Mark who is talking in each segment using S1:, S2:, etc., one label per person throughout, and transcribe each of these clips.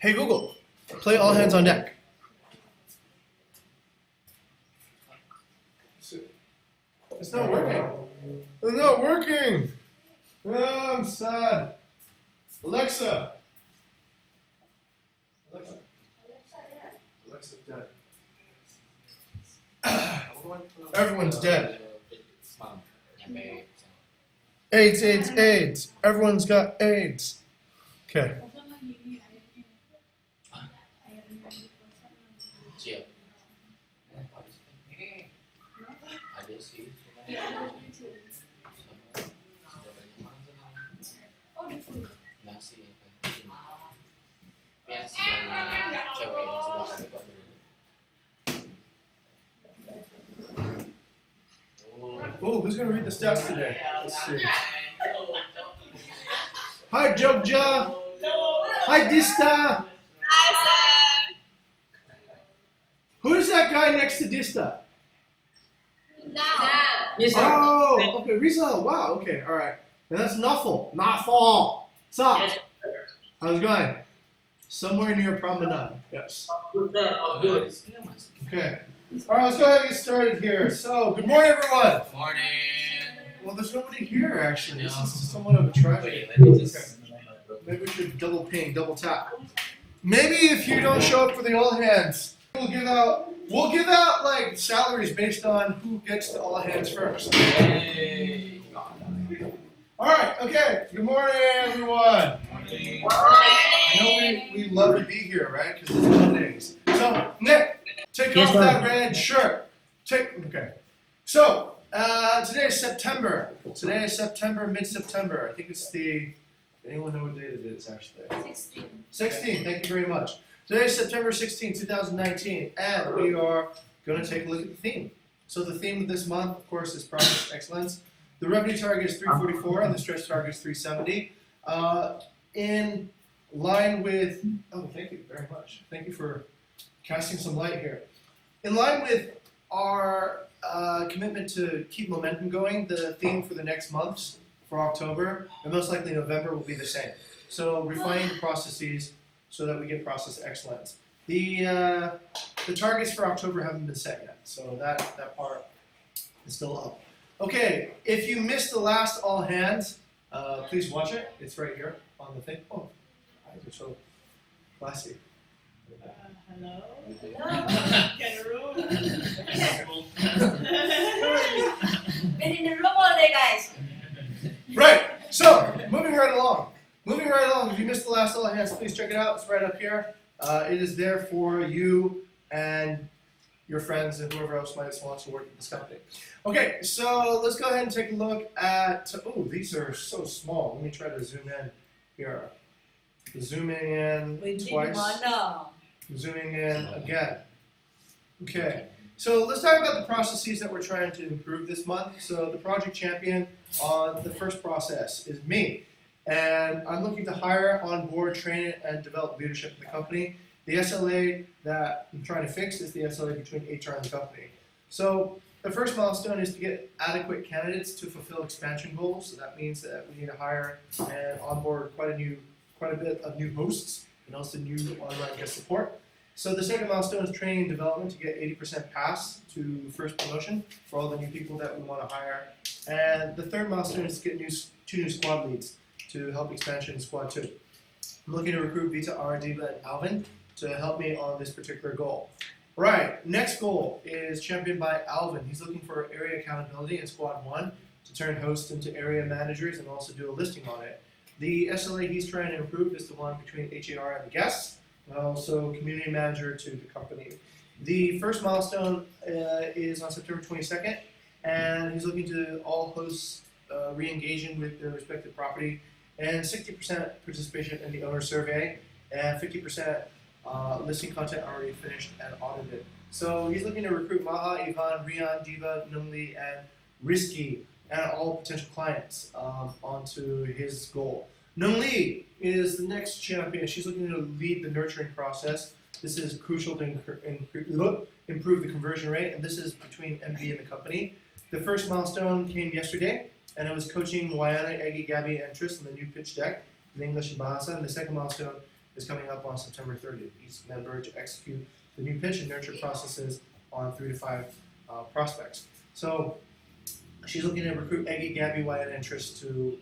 S1: Hey Google, play All Hands on Deck. It's not working. It's not working. Oh, I'm sad. Alexa. Alexa's dead. Everyone's dead. AIDS, AIDS, AIDS. Everyone's got AIDS. Okay. Oh, who's going to read the stats today? Let's see. Hi, Jogja. Hi, Dista.
S2: Hi, sir.
S1: Who is that guy next to Dista?
S2: Yes, sir.
S1: Oh, okay, Rizal. Wow, okay, all right. And that's Nuffle. Nuffle. What's up?
S2: Yes,
S1: How's it going? Somewhere near Promenade. Yes.
S2: good, sir. Oh, good.
S1: Okay. All right, let's go ahead and get started here. So, good morning, everyone.
S3: Morning.
S1: Well, there's nobody here, actually. This is somewhat of a tragedy.
S3: Wait, let me just.
S1: Maybe we should double ping, double tap. Maybe if you don't show up for the all hands, we'll give out like salaries based on who gets to all hands first.
S3: Hey.
S1: All right, okay. Good morning, everyone.
S3: Morning.
S1: I know we love to be here, right? Because it's Mondays. So, Nick, take
S2: Yes,
S1: off
S2: sir.
S1: that red shirt. Okay. So, today is September. Today is September, mid-September. I think it's the. Anyone know what date it is actually? 16. Thank you very much. Today is September 16, 2019, and we are going to take a look at the theme. So the theme of this month, of course, is Project Excellence. The revenue target is 344, and the stretch target is 370. In line with, oh, thank you very much. Thank you for casting some light here. In line with our commitment to keep momentum going, the theme for the next months, for October, and most likely November, will be the same. So refining the processes so that we get process excellence. The targets for October haven't been set yet, so that part is still up. Okay, if you missed the last all hands, please watch it. It's right here on the thing. Oh, eyes are so classy.
S4: Hello?
S2: Been in the room all day, guys.
S1: Right. So moving right along. If you missed the last all hands, please check it out. It's right up here. It is there for you and your friends and whoever else might want to work at this company. Okay, so let's go ahead and take a look at. Oh, these are so small. Let me try to zoom in here. Zooming in twice. Zooming in again. Okay, so let's talk about the processes that we're trying to improve this month. So the project champion on the first process is me. And I'm looking to hire, onboard, train, and develop leadership in the company. The SLA that I'm trying to fix is the SLA between HR and the company. So the first milestone is to get adequate candidates to fulfill expansion goals. So that means that we need to hire and onboard quite a bit of new hosts and also new online guest support. So the second milestone is training and development to get 80% pass to first promotion for all the new people that we want to hire. And the third milestone is to get two new squad leads to help expansion in squad 2. I'm looking to recruit Vita, Diva, and Alvin to help me on this particular goal. Right, next goal is championed by Alvin. He's looking for area accountability in squad 1 to turn hosts into area managers and also do a listing on it. The SLA he's trying to improve is the one between HAR and the guests, and also community manager to the company. The first milestone is on September 22nd, and he's looking to all hosts re-engaging with their respective property, and 60% participation in the owner survey, and 50% listing content already finished and audited. So he's looking to recruit Maha, Ivan, Rian, Diva, Numli, and Risky, and all potential clients onto his goal. Numli is the next champion. She's looking to lead the nurturing process. This is crucial to improve the conversion rate, and this is between MD and the company. The first milestone came yesterday, and it was coaching Wayana, Eggy, Gabby, and Tris on the new pitch deck in English and Bahasa. And the second milestone is coming up on September 30th. Each member to execute the new pitch and nurture processes on 3 to 5 prospects. So she's looking to recruit Eggy, Gabby, Wyatt, and Trish to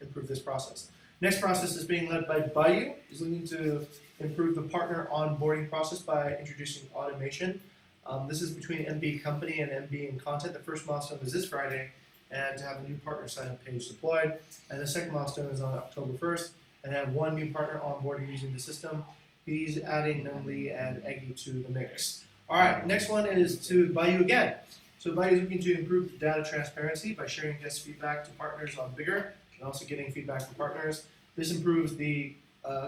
S1: improve this process. Next process is being led by Bayou. He's looking to improve the partner onboarding process by introducing automation. This is between MB Company and MB and Content. The first milestone is this Friday, and to have a new partner sign-up page deployed. And the second milestone is on October 1st, and have one new partner onboarding using the system. He's adding Nunli and Eggy to the mix. All right, next one is to Bayou again. So Bayou is looking to improve data transparency by sharing guest feedback to partners on Bigger, and also getting feedback from partners. This improves the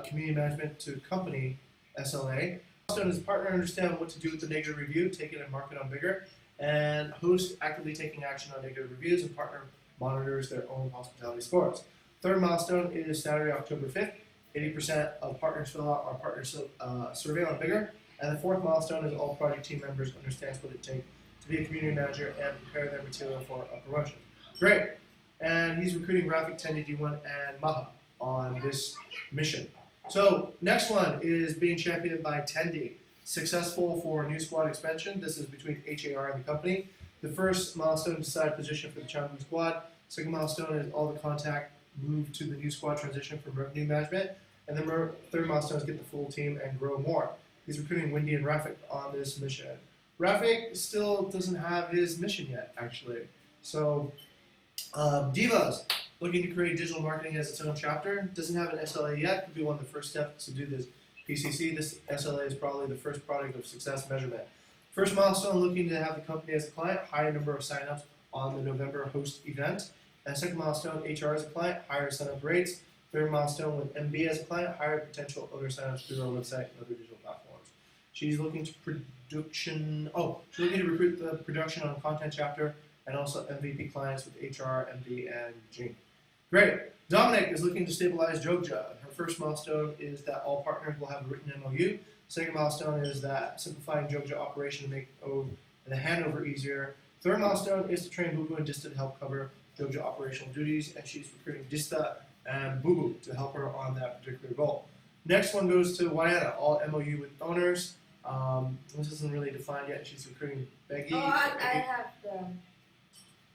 S1: community management to company SLA. Milestone is partner understand what to do with the negative review, take it and mark it on Bigger, and host actively taking action on negative reviews, and partner monitors their own hospitality scores. Third milestone is Saturday, October 5th. 80% of partners fill out our partner survey on Bigger. And the fourth milestone is all project team members understands what it takes to be a community manager and prepare their material for a promotion. Great. And he's recruiting Rafik, Tendi, D1, and Maha on this mission. So next one is being championed by Tendi. Successful for new squad expansion. This is between HAR and the company. The first milestone is decide position for the champion squad. Second milestone is all the contact move to the new squad transition from revenue management. And then third milestone is get the full team and grow more. He's recruiting Wendy and Rafik on this mission. Rafik still doesn't have his mission yet, actually. So, Divas, looking to create digital marketing as its own chapter. Doesn't have an SLA yet. Could be one of the first steps to do this PCC. This SLA is probably the first product of success measurement. First milestone, looking to have the company as a client, higher number of signups on the November host event. And second milestone, HR as a client, higher signup rates. Third milestone with MB as a client, higher potential owner signups through our website and other digital platforms. She's looking to she's looking to recruit the production on content chapter and also MVP clients with HR, MD, and Jing. Great. Dominic is looking to stabilize Jogja. Her first milestone is that all partners will have a written MOU. Second milestone is that simplifying Jogja operation to make the handover easier. Third milestone is to train Bubu and Dista to help cover Jogja operational duties, and she's recruiting Dista and Bubu to help her on that particular goal. Next one goes to Wayana, all MOU with owners. This isn't really defined yet. She's recruiting Becky.
S2: Oh, I have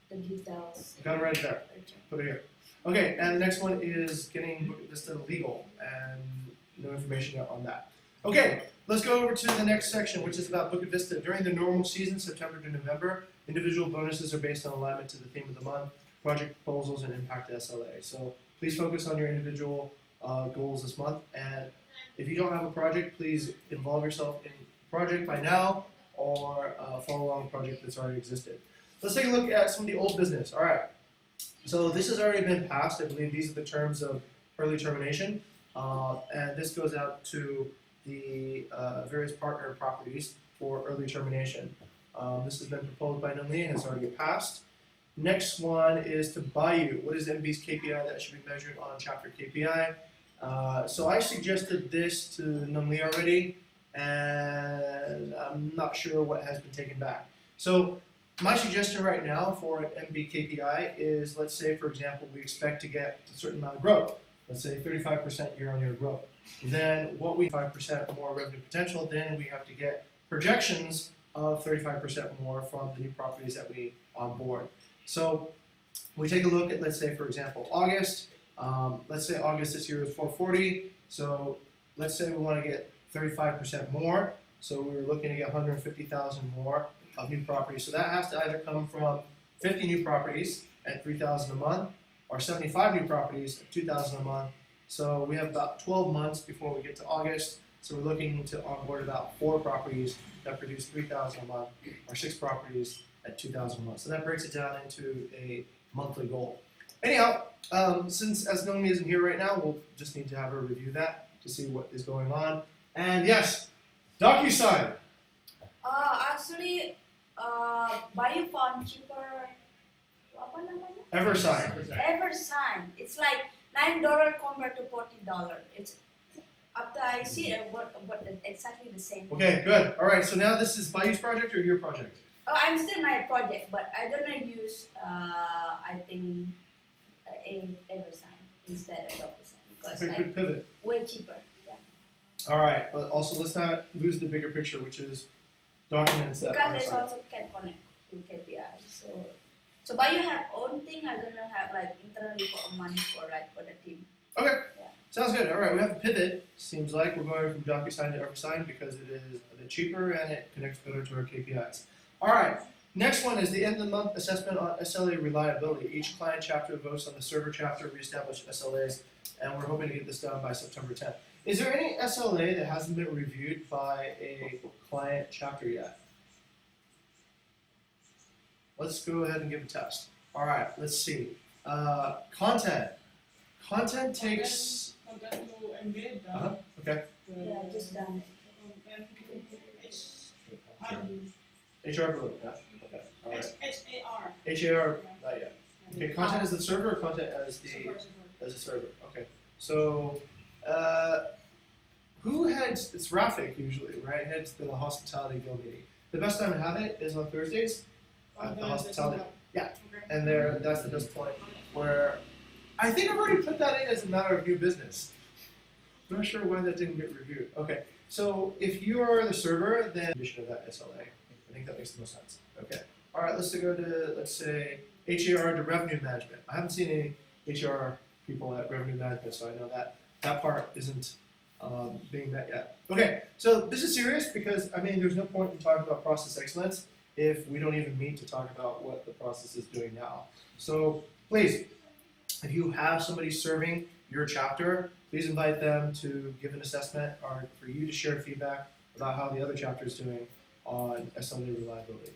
S2: the details.
S1: Got it right there. Put it here. Okay, and the next one is getting Bukit Vista legal, and no information yet on that. Okay, let's go over to the next section, which is about Bukit Vista. During the normal season, September to November, individual bonuses are based on alignment to the theme of the month, project proposals, and impact to SLA. So please focus on your individual goals this month, and if you don't have a project, please involve yourself in a project by now, or follow along a project that's already existed. Let's take a look at some of the old business. All right. So this has already been passed. I believe these are the terms of early termination, and this goes out to the various partner properties for early termination. This has been proposed by Nunli and it's already passed. Next one is to Bayou. What is MB's KPI that should be measured on chapter KPI? So I suggested this to Nunli already, and I'm not sure what has been taken back. So my suggestion right now for an MB KPI is, let's say, for example, we expect to get a certain amount of growth. Let's say 35% year-on-year growth. Then what we 5% more revenue potential, then we have to get projections of 35% more from the new properties that we onboard. So we take a look at, let's say, for example, August. Let's say August this year is 440. So let's say we want to get 35% more. So we're looking to get 150,000 more of new properties. So that has to either come from 50 new properties at 3,000 a month, or 75 new properties at 2,000 a month. So we have about 12 months before we get to August. So we're looking to onboard about 4 properties that produce 3,000 a month, or 6 properties at 2,000 a month. So that breaks it down into a monthly goal. Anyhow, since as Naomi isn't here right now, we'll just need to have her review that to see what is going on. And yes, DocuSign.
S2: Actually, Bayou found cheaper. Apa namanya?
S1: EverSign.
S2: It's like $9 compared to $40. It's after I see it, what exactly the same.
S1: Okay, good. All right. So now this is Bayou's project or your project?
S2: Oh, I'm still my project, but I'm gonna use I think EverSign instead of DocuSign because
S1: Okay,
S2: like
S1: good pivot.
S2: way cheaper. Yeah.
S1: All right, but also let's not lose the bigger picture, which is documents that
S2: Because
S1: are
S2: it's
S1: signed.
S2: also can connect to KPI. So but you have own thing. I don't have like internally for money for the team.
S1: Okay,
S2: Yeah.
S1: sounds good. All right, we have a pivot. Seems like we're going from DocuSign to EverSign because it is a bit cheaper and it connects better to our KPIs. All right, next one is the end of the month assessment on SLA reliability. Each client chapter votes on the server chapter, reestablish SLAs, and we're hoping to get this done by September 10th. Is there any SLA that hasn't been reviewed by a client chapter yet? Let's go ahead and give a test. All right, let's see. Content. Content takes.
S4: Content to embed
S1: Uh-huh. Okay.
S2: Yeah, just done.
S1: HR blue. Yeah. Okay. All right.
S4: HAR.
S1: HAR. Not yet. Okay. Content as the server or content as the server. Okay. So, who heads? It's Rafik usually, right? Heads the hospitality guild meeting. The best time to have it is on Thursdays. The hospitality. Yeah. And that's the best point where I think I've already put that in as a matter of new business. I'm not sure why that didn't get reviewed. Okay, so if you are the server, then addition of that SLA. I think that makes the most sense. Okay. All right, let's go to, let's say, HAR to revenue management. I haven't seen any HR people at revenue management, so I know that part isn't being met yet. Okay, so this is serious because, I mean, there's no point in talking about process excellence if we don't even meet to talk about what the process is doing now. So please, if you have somebody serving your chapter, please invite them to give an assessment or for you to share feedback about how the other chapter is doing on SLA reliability.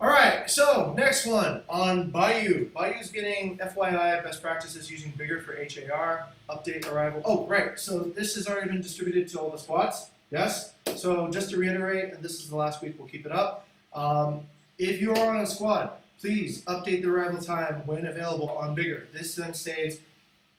S1: All right, so next one on Bayou. Bayou's getting FYI best practices using Bigger for HAR, update arrival. Oh, right, so this has already been distributed to all the squads, yes? So just to reiterate, and this is the last week, we'll keep it up. If you are on a squad, please update the arrival time when available on Bigger. This then saves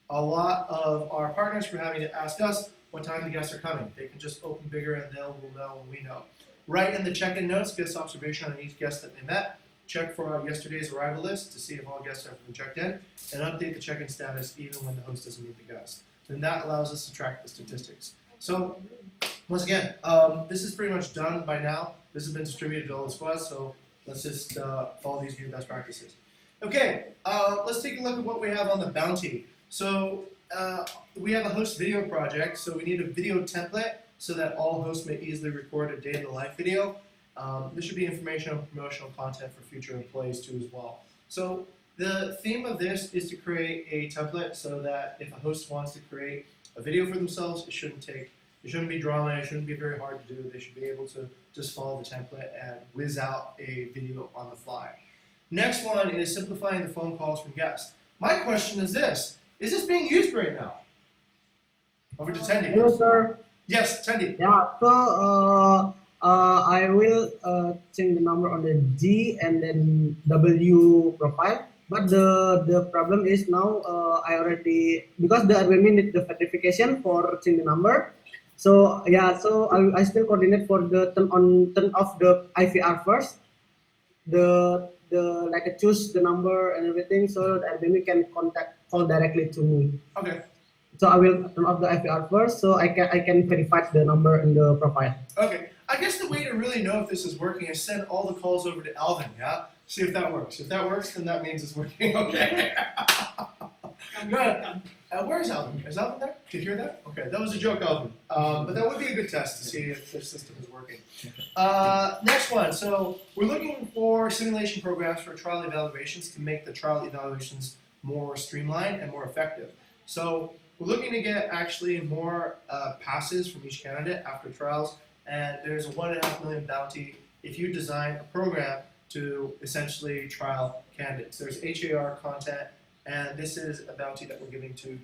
S1: a lot of our partners from having to ask us what time the guests are coming. They can just open Bigger and they'll know when we know. Write in the check-in notes, guest observation on each guest that they met. Check for yesterday's arrival list to see if all guests have been checked in, and update the check-in status even when the host doesn't meet the guest. Then that allows us to track the statistics. So, once again, this is pretty much done by now. This has been distributed to all the squads, so let's just follow these new best practices. Okay, let's take a look at what we have on the bounty. So we have a host video project, so we need a video template so that all hosts may easily record a day in the life video. This should be information on promotional content for future employees too as well. So the theme of this is to create a template so that if a host wants to create a video for themselves, it shouldn't be drama, it shouldn't be very hard to do. They should be able to just follow the template and whiz out a video on the fly. Next one is simplifying the phone calls from guests. My question is this being used right now? Over to Tendi.
S5: Hello, sir.
S1: Yes, Tendi.
S5: Yeah, so I will change the number on the G and then W profile. But the problem is now I already, because the admin need the verification for change the number. So yeah, so I still coordinate for the turn off the IVR first. The like choose the number and everything so that admin can call directly to me.
S1: Okay.
S5: So I will turn off the IVR first, so I can verify the number in the profile.
S1: Okay. I guess the way to really know if this is working is send all the calls over to Alvin, yeah? See if that works. If that works, then that means it's working. Okay. Good. Where's Alvin? Is Alvin there? Did you hear that? Okay, that was a joke, Alvin. But that would be a good test to see if the system is working. Next one. So we're looking for simulation programs for trial evaluations to make the trial evaluations more streamlined and more effective. So we're looking to get actually more passes from each candidate after trials, and there's a $1.5 million bounty if you design a program to essentially trial candidates. There's HAR content, and this is a bounty that we're giving to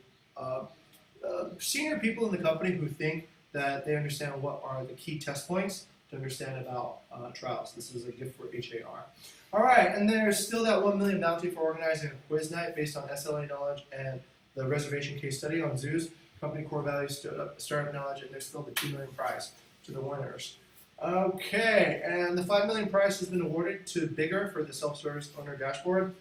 S1: senior people in the company who think that they understand what are the key test points to understand about trials. This is a gift for HAR. All right, and there's still that $1 million bounty for organizing a quiz night based on SLA knowledge and the reservation case study on zoos, company core values, startup knowledge, and there's still the $2 million prize to the winners. Okay, and the $5 million prize has been awarded to Bigger for the self-service owner dashboard.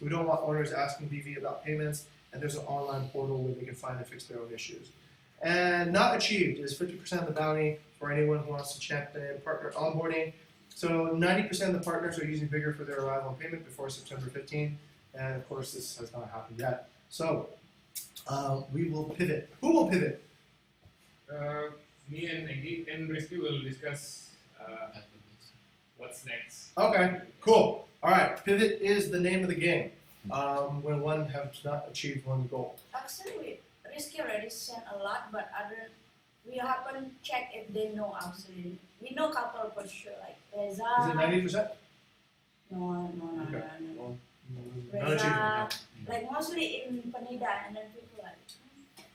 S1: We don't want owners asking BV about payments, and there's an online portal where they can find and fix their own issues. And not achieved is 50% of the bounty for anyone who wants to champion partner onboarding. So 90% of the partners are using Vigor for their arrival and payment before September 15. And of course, this has not happened yet. So we will pivot. Who will pivot?
S3: Me and Egi and Rizky will discuss what's next.
S1: Okay, cool. All right, pivot is the name of the game when one has not achieved one goal.
S2: Actually, Rizky already sent a lot, but we haven't checked if they know actually. We know couple for sure, like Reza.
S1: Is it 90%?
S2: No.
S1: Okay. Well, not
S2: Reza,
S1: achievement.
S2: like mostly in Panida, and then people like.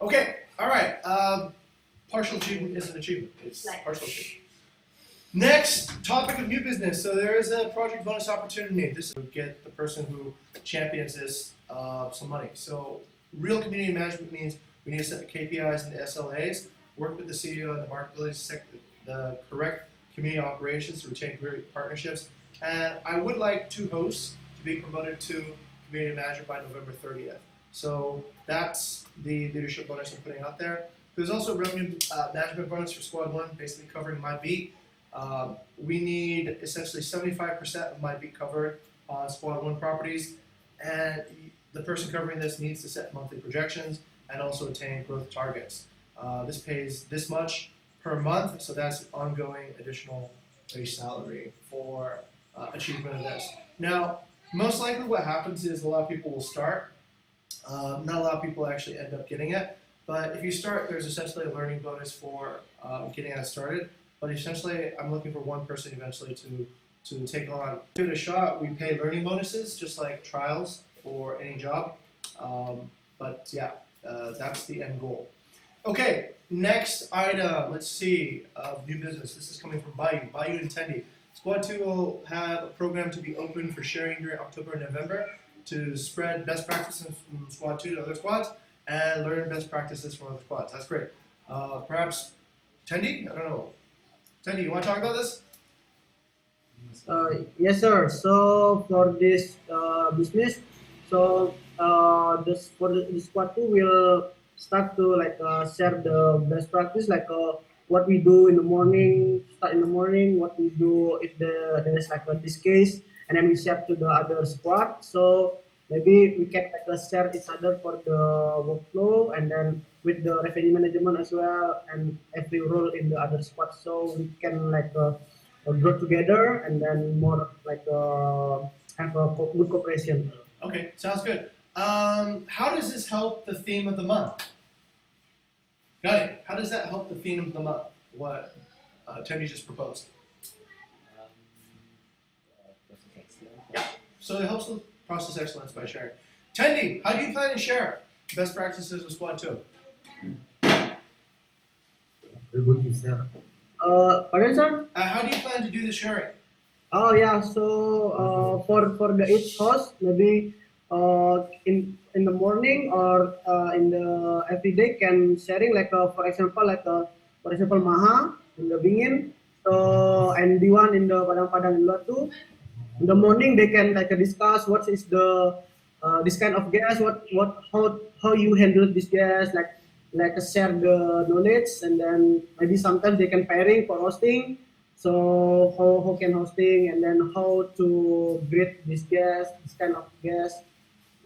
S1: Okay, all right. Partial achievement is an achievement. It's
S2: Like-
S1: partial achievement. Next topic of new business. So there is a project bonus opportunity. This will get the person who champions this some money. So real community management means we need to set the KPIs and the SLAs, work with the CEO and the marketability to set the correct community operations to retain great partnerships. And I would like two hosts to be promoted to community manager by November 30th. So that's the leadership bonus I'm putting out there. There's also revenue management bonus for Squad 1, basically covering my beat. We need essentially 75% of my beat covered on Squad 1 properties, and the person covering this needs to set monthly projections and also attain growth targets. This pays this much per month, so that's ongoing additional base salary for achievement of this. Now, most likely what happens is a lot of people will start. Not a lot of people actually end up getting it, but if you start, there's essentially a learning bonus for getting us started. But essentially, I'm looking for one person eventually to take on. Give it a shot. We pay learning bonuses, just like trials for any job. But yeah, that's the end goal. Okay, next item. Let's see. New business. This is coming from Bayou and Tendi. Squad 2 will have a program to be open for sharing during October and November to spread best practices from Squad 2 to other squads and learn best practices from other squads. That's great. Perhaps Tendi? I don't know. Tendi, you want to talk about this?
S5: Yes, sir. So for this business, so the squad two will start to share the best practice, what we do in the morning, start in the morning, what we do if there's this case, and then we share to the other squad. So maybe we can share each other for the workflow, and then with the revenue management as well, and every role in the other squad, so we can grow together and then more have a good cooperation.
S1: Okay, sounds good. How does this help the theme of the month? Got it. How does that help the theme of the month? What Tendi just proposed. Yeah. So it helps with process excellence by sharing. Tendi, how do you plan to share best practices with Squad 2?
S5: Pardon, sir?
S1: How do you plan to do the sharing?
S5: Oh yeah, so for the each host, maybe in the morning or in the every day can sharing for example Maha in the Bingin, so and D1 in the Padang Luar too. In the morning they can discuss what is the this kind of gas, how you handle this gas, share the knowledge, and then maybe sometimes they can pairing for hosting. So how can hosting, and then how to breed this gas, this kind of gas,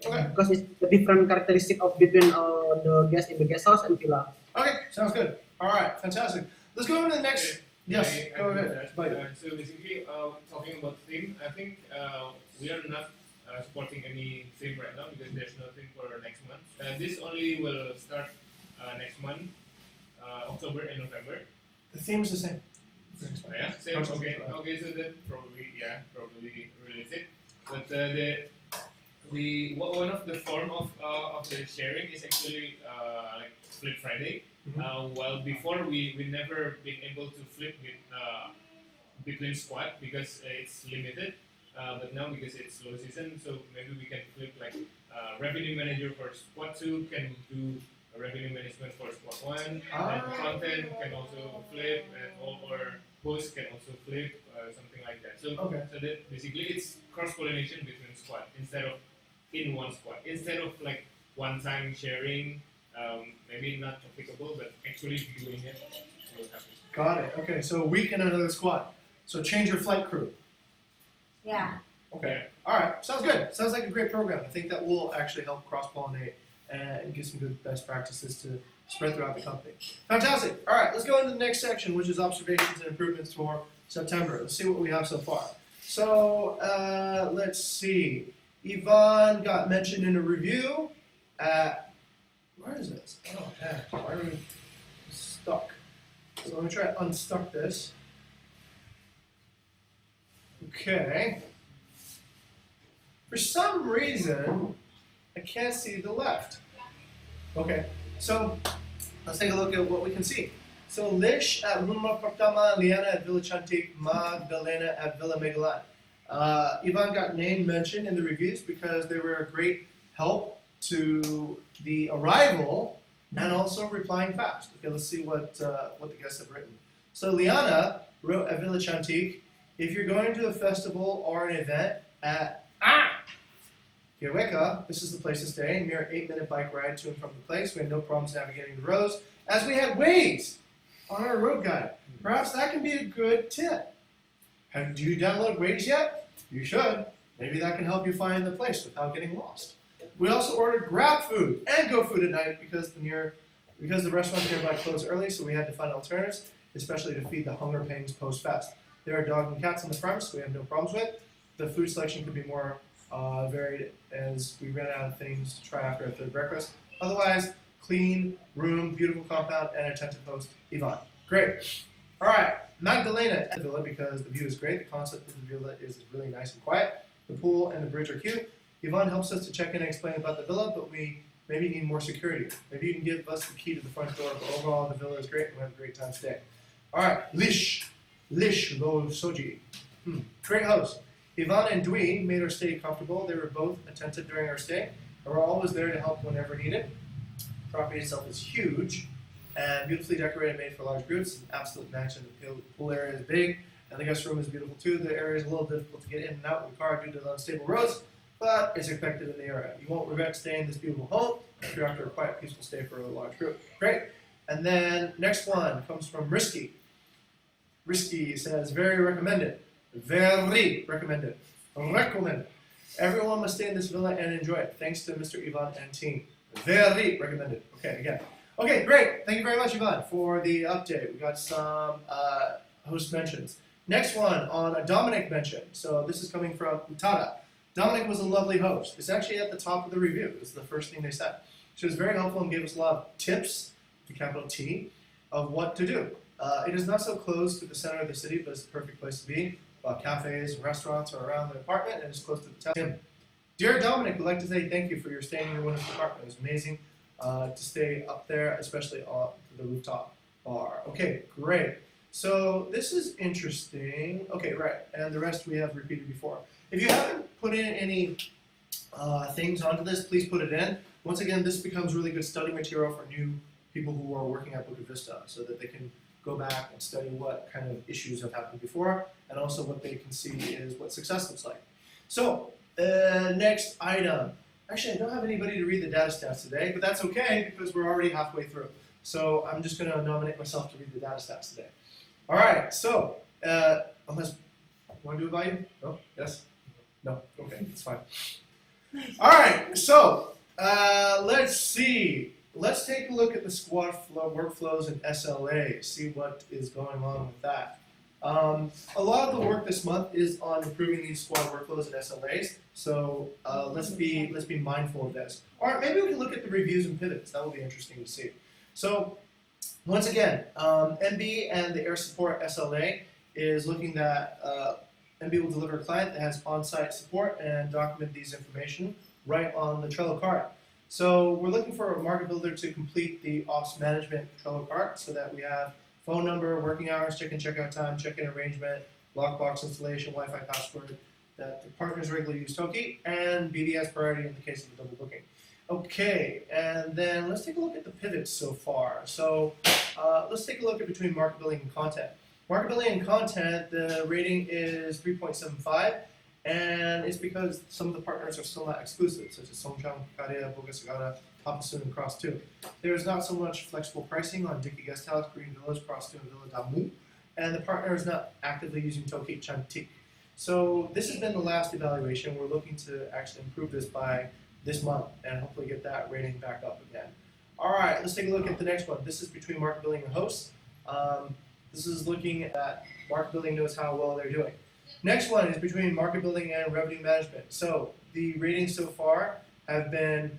S1: Okay.
S5: because it's the different characteristic of between the gas in the guest house and villa.
S1: Okay, sounds good. All right, fantastic. Let's go on to the next. Yes,
S3: I
S1: go
S3: do
S1: ahead.
S3: that.
S1: Bye.
S3: So basically, talking about theme, I think we are not supporting any theme right now because there's nothing for next month. This only will start next month, October and November.
S1: The theme is the same.
S3: Yeah, same. Okay, so that probably relates it. But one of the form of the sharing is actually like Flip Friday. While before we never been able to flip between squad because it's limited. But now because it's low season, so maybe we can flip revenue manager for squad 2 can do a revenue management for squad 1, and content can also flip, and or host can also flip, something like that. So that basically it's cross pollination between squad instead of in one squad. Instead of one time sharing maybe not applicable, but actually doing it will happen.
S1: Got it. Okay, so a week in another squad. So change your flight crew.
S2: Yeah.
S1: Okay. All right. Sounds good. Sounds like a great program. I think that will actually help cross-pollinate and give some good best practices to spread throughout the company. Fantastic. All right. Let's go into the next section, which is observations and improvements for September. Let's see what we have so far. So let's see. Yvonne got mentioned in a review at, where is this? Oh, heck. Why are we stuck? So let me try to unstuck this. Okay. For some reason, I can't see the left. Okay, so let's take a look at what we can see. So Lish at Rumah Pertama, Liana at Villa Cantik, Magdalena at Villa Megalan. Ivan got name mentioned in the reviews because they were a great help to the arrival and also replying fast. Okay, let's see what the guests have written. So Liana wrote at Villa Cantik, if you're going to a festival or an event at Gierweka, this is the place to stay. Mere 8-minute bike ride to and from the place. We had no problems navigating the roads, as we had Waze on our road guide. Perhaps that can be a good tip. Do you download Waze yet? You should. Maybe that can help you find the place without getting lost. We also ordered Grab food and Go food at night because the restaurants nearby closed early, so we had to find alternatives, especially to feed the hunger pangs post-fest. There are dogs and cats on the front, so we have no problems with. The food selection could be more varied as we ran out of things to try after a third breakfast. Otherwise, clean room, beautiful compound, and attentive host, Yvonne. Great. All right, Magdalena at the villa because the view is great. The concept of the villa is really nice and quiet. The pool and the bridge are cute. Yvonne helps us to check in and explain about the villa, but we maybe need more security. Maybe you can give us the key to the front door, but overall, the villa is great and we have a great time staying. All right, Lish Lo Soji. Great host. Yvonne and Dwi made our stay comfortable. They were both attentive during our stay and were always there to help whenever needed. The property itself is huge and beautifully decorated, made for large groups. It's an absolute match, and the pool area is big, and the guest room is beautiful too. The area is a little difficult to get in and out with a car due to the unstable roads, but it's expected in the area. You won't regret staying in this beautiful home if you're after a quiet, peaceful stay for a large group. Great. And then next one comes from Risky. Risky says, very recommended. Very recommended. Recommended. Everyone must stay in this villa and enjoy it. Thanks to Mr. Ivan and team. Very recommended. Okay, again. Okay, great. Thank you very much, Ivan, for the update. We got some host mentions. Next one on a Dominic mention. So this is coming from Utada. Dominic was a lovely host. It's actually at the top of the review. It's the first thing they said. She was very helpful and gave us a lot of tips, the capital T, of what to do. It is not so close to the center of the city, but it's the perfect place to be. Cafes and restaurants are around the apartment and it's close to the town. Tim. Dear Dominic, we'd like to say thank you for your staying in your wonderful apartment. It was amazing to stay up there, especially on the rooftop bar. Okay, great. So this is interesting. Okay, right, and the rest we have repeated before. If you haven't put in any things onto this, please put it in. Once again, this becomes really good study material for new people who are working at Bukit Vista so that they can go back and study what kind of issues have happened before, and also what they can see is what success looks like. So, next item. Actually, I don't have anybody to read the data stats today, but that's okay because we're already halfway through. So I'm just going to nominate myself to read the data stats today. All right, so, unless, want to do it by you? No? Yes? No? Okay, it's fine. All right, so, let's see. Let's take a look at the squad workflows and SLA, see what is going on with that. A lot of the work this month is on improving these squad workflows and SLAs, so let's be mindful of this. All right, maybe we can look at the reviews and pivots. That will be interesting to see. So once again, MB and the air support SLA is looking that MB will deliver a client that has on-site support and document these information right on the Trello card. So we're looking for a market builder to complete the ops management Trello card so that we have phone number, working hours, check-in, check-out time, check-in arrangement, lockbox installation, Wi-Fi password, that the partners regularly use Toki, and BDS priority in the case of a double booking. Okay, and then let's take a look at the pivots so far. So let's take a look at between market building and content. Market building and content, the rating is 3.75, and it's because some of the partners are still not exclusive, such as Songchang, Karia, Bogasagara, Hop Soon and Cross 2. There is not so much flexible pricing on Dickey Guest House, Green Villas, Cross 2, and Villa Damu, and the partner is not actively using Toki Chantik. So this has been the last evaluation. We're looking to actually improve this by this month and hopefully get that rating back up again. All right, let's take a look at the next one. This is between market building and hosts. This is looking at market building knows how well they're doing. Next one is between market building and revenue management. So the ratings so far have been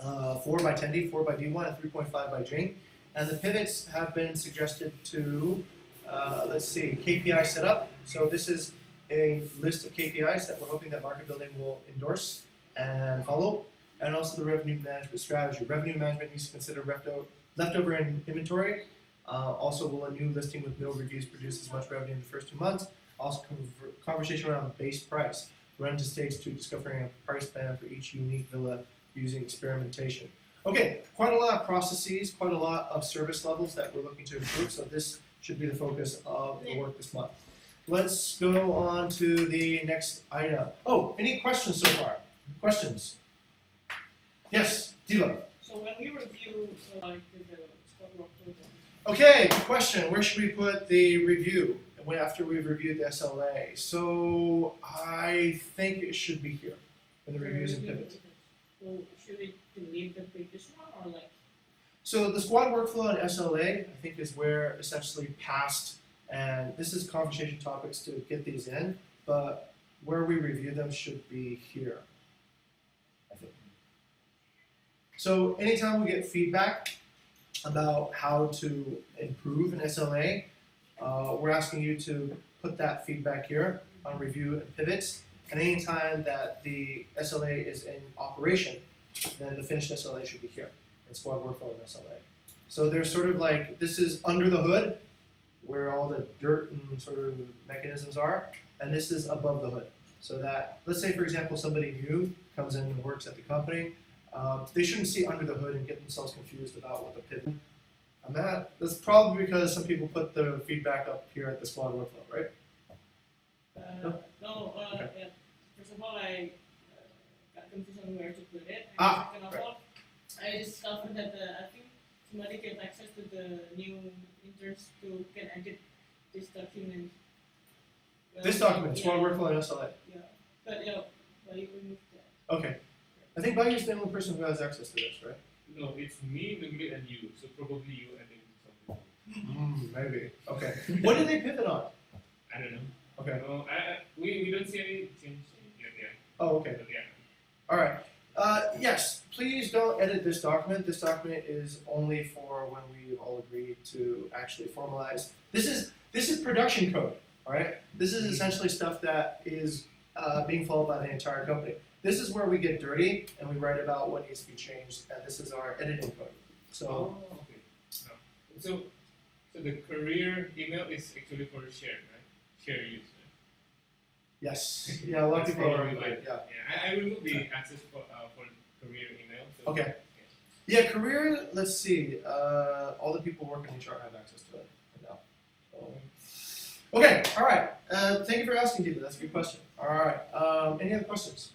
S1: 4 by Tendi, 4 by D1, and 3.5 by Jing. And the pivots have been suggested to, KPI setup. So this is a list of KPIs that we're hoping that market building will endorse and follow. And also the revenue management strategy. Revenue management needs to consider leftover in inventory. Also, will a new listing with no reviews produce as much revenue in the first 2 months? Also, conversation around base price. Run to stage 2, discovering a price band for each unique villa using experimentation. Okay, quite a lot of processes, quite a lot of service levels that we're looking to improve. So this should be the focus of the work this month. Let's go on to the next item. Oh, any questions so far? Questions? Yes, Dila.
S4: So when we review like the squad work program,
S1: Okay, question. Where should we put the review after we've reviewed the SLA? So I think it should be here in the reviews and pivots.
S4: well, should we delete the previous one or like?
S1: So the squad workflow and SLA, I think, is where essentially past, and this is conversation topics to get these in, but where we review them should be here, I think. So anytime we get feedback about how to improve an SLA, we're asking you to put that feedback here on review and pivots. And anytime that the SLA is in operation, then the finished SLA should be here in squad workflow and SLA. So there's sort of like, this is under the hood, where all the dirt and sort of mechanisms are, and this is above the hood. So that, let's say for example, somebody new comes in and works at the company, they shouldn't see under the hood and get themselves confused about what the pivot. And that's probably because some people put the feedback up here at the squad workflow, right?
S4: No,
S1: Okay.
S4: yeah. First of all, I got confused on where to put it. And
S1: Ah,
S4: second of
S1: right.
S4: all, I discovered that I think somebody can access to the new interns to can edit this document.
S1: This document, squad
S4: yeah,
S1: workflow and SLA.
S4: Yeah, but but you removed that.
S1: Okay. I think Bayu is the only person who has access to this, right?
S3: No, it's me, Nugli, and you. So probably you and something.
S1: Maybe. Okay. What did they pivot on?
S3: I don't know.
S1: Okay.
S3: No, we don't see any change yet. Yeah.
S1: Oh, okay.
S3: But yeah.
S1: All right. Yes, please don't edit this document. This document is only for when we all agreed to actually formalize. This is production code. All right. This is essentially stuff that is being followed by the entire company. This is where we get dirty and we write about what needs to be changed, and this is our editing code. So
S3: Okay. No. So the career email is actually for share, right? Share use. Right?
S1: yes, yeah, a lot of
S3: That's
S1: people are.
S3: probably why.
S1: Yeah.
S3: I remove the access for career email. So,
S1: Okay. Yeah, career. Let's see. All the people working in HR have access to it right now. So, okay. All right. Thank you for asking, Deepa. That's a good question. All right. Any other questions?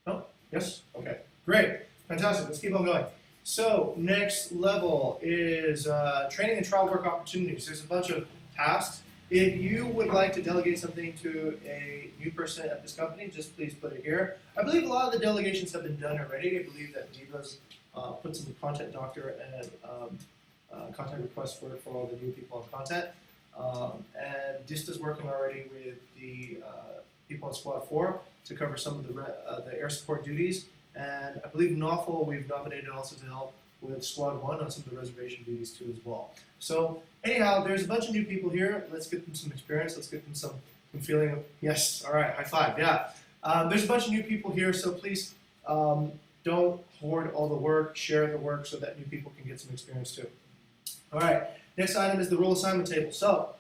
S1: No? Yes? Okay. Great. Fantastic. Let's keep on going. So next level is training and trial work opportunities. There's a bunch of tasks. If you would like to delegate something to a new person at this company, just please put it here. I believe a lot of the delegations have been done already. I believe that Deepa's put some content doctor and contact requests for all the new people on content. And Dista's working already with the people on Squad 4 to cover some of the air support duties. And I believe Nawful we've nominated also to help with Squad 1 on some of the reservation duties too as well. So anyhow, there's a bunch of new people here. Let's get them some experience. Let's get them some feeling of, yes, all right, high five, yeah. There's a bunch of new people here, so please don't hoard all the work, share the work so that new people can get some experience too. All right, next item is the role assignment table. So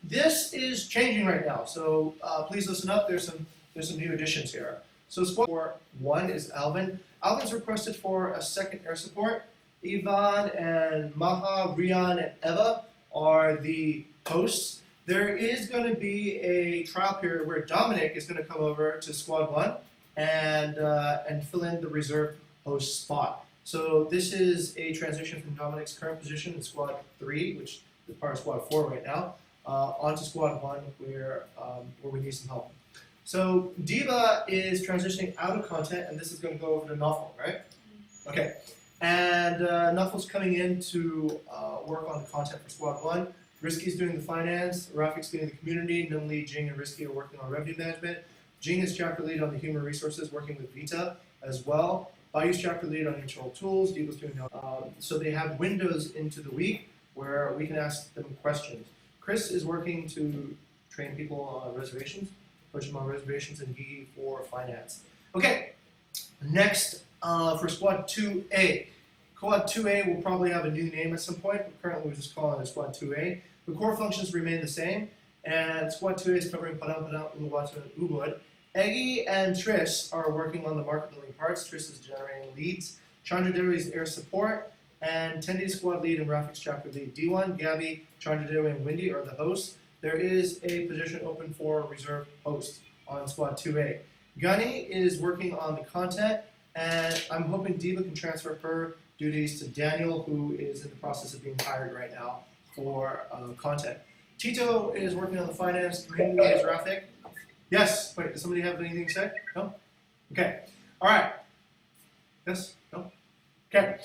S1: this is changing right now, so please listen up. There's some new additions here. So Squad 1 is Alvin. Alvin's requested for a second air support. Ivan and Maha, Rian, and Eva are the hosts. There is going to be a trial period where Dominic is going to come over to Squad 1 and fill in the reserve host spot. So this is a transition from Dominic's current position in Squad 3, which is part of Squad 4 right now, onto Squad 1, where we need some help. So Diva is transitioning out of content, and this is going to go over to Nuffle, right? Okay. And Nuffle's coming in to work on the content for Squad 1. Risky's doing the finance, Rafik's doing the community, Nunli, Jing, and Risky are working on revenue management. Jing is chapter lead on the human resources, working with Vita as well. Bayou's chapter lead on internal tools, Diva's doing so they have windows into the week where we can ask them questions. Chris is working to train people on reservations, push them on reservations, and Gigi for finance. Okay, next for Squad 2A. Squad 2A will probably have a new name at some point. Currently, we're just calling it Squad 2A. The core functions remain the same, and Squad 2A is covering Padang, Uluwatu, and Ubud. Eggy and Trish are working on the market building parts. Trish is generating leads. Chandra Dewi is air support, and Tendi's squad lead and Rafik's chapter lead. D1, Gabby, Chandra Dewi, and Wendy are the hosts. There is a position open for reserve host on Squad 2A. Gunny is working on the content, and I'm hoping Diva can transfer her duties to Daniel, who is in the process of being hired right now for content. Tito is working on the finance. Green is Rafik. Yes. Wait, does somebody have anything to say? No? Okay. All right. Yes? No? Okay.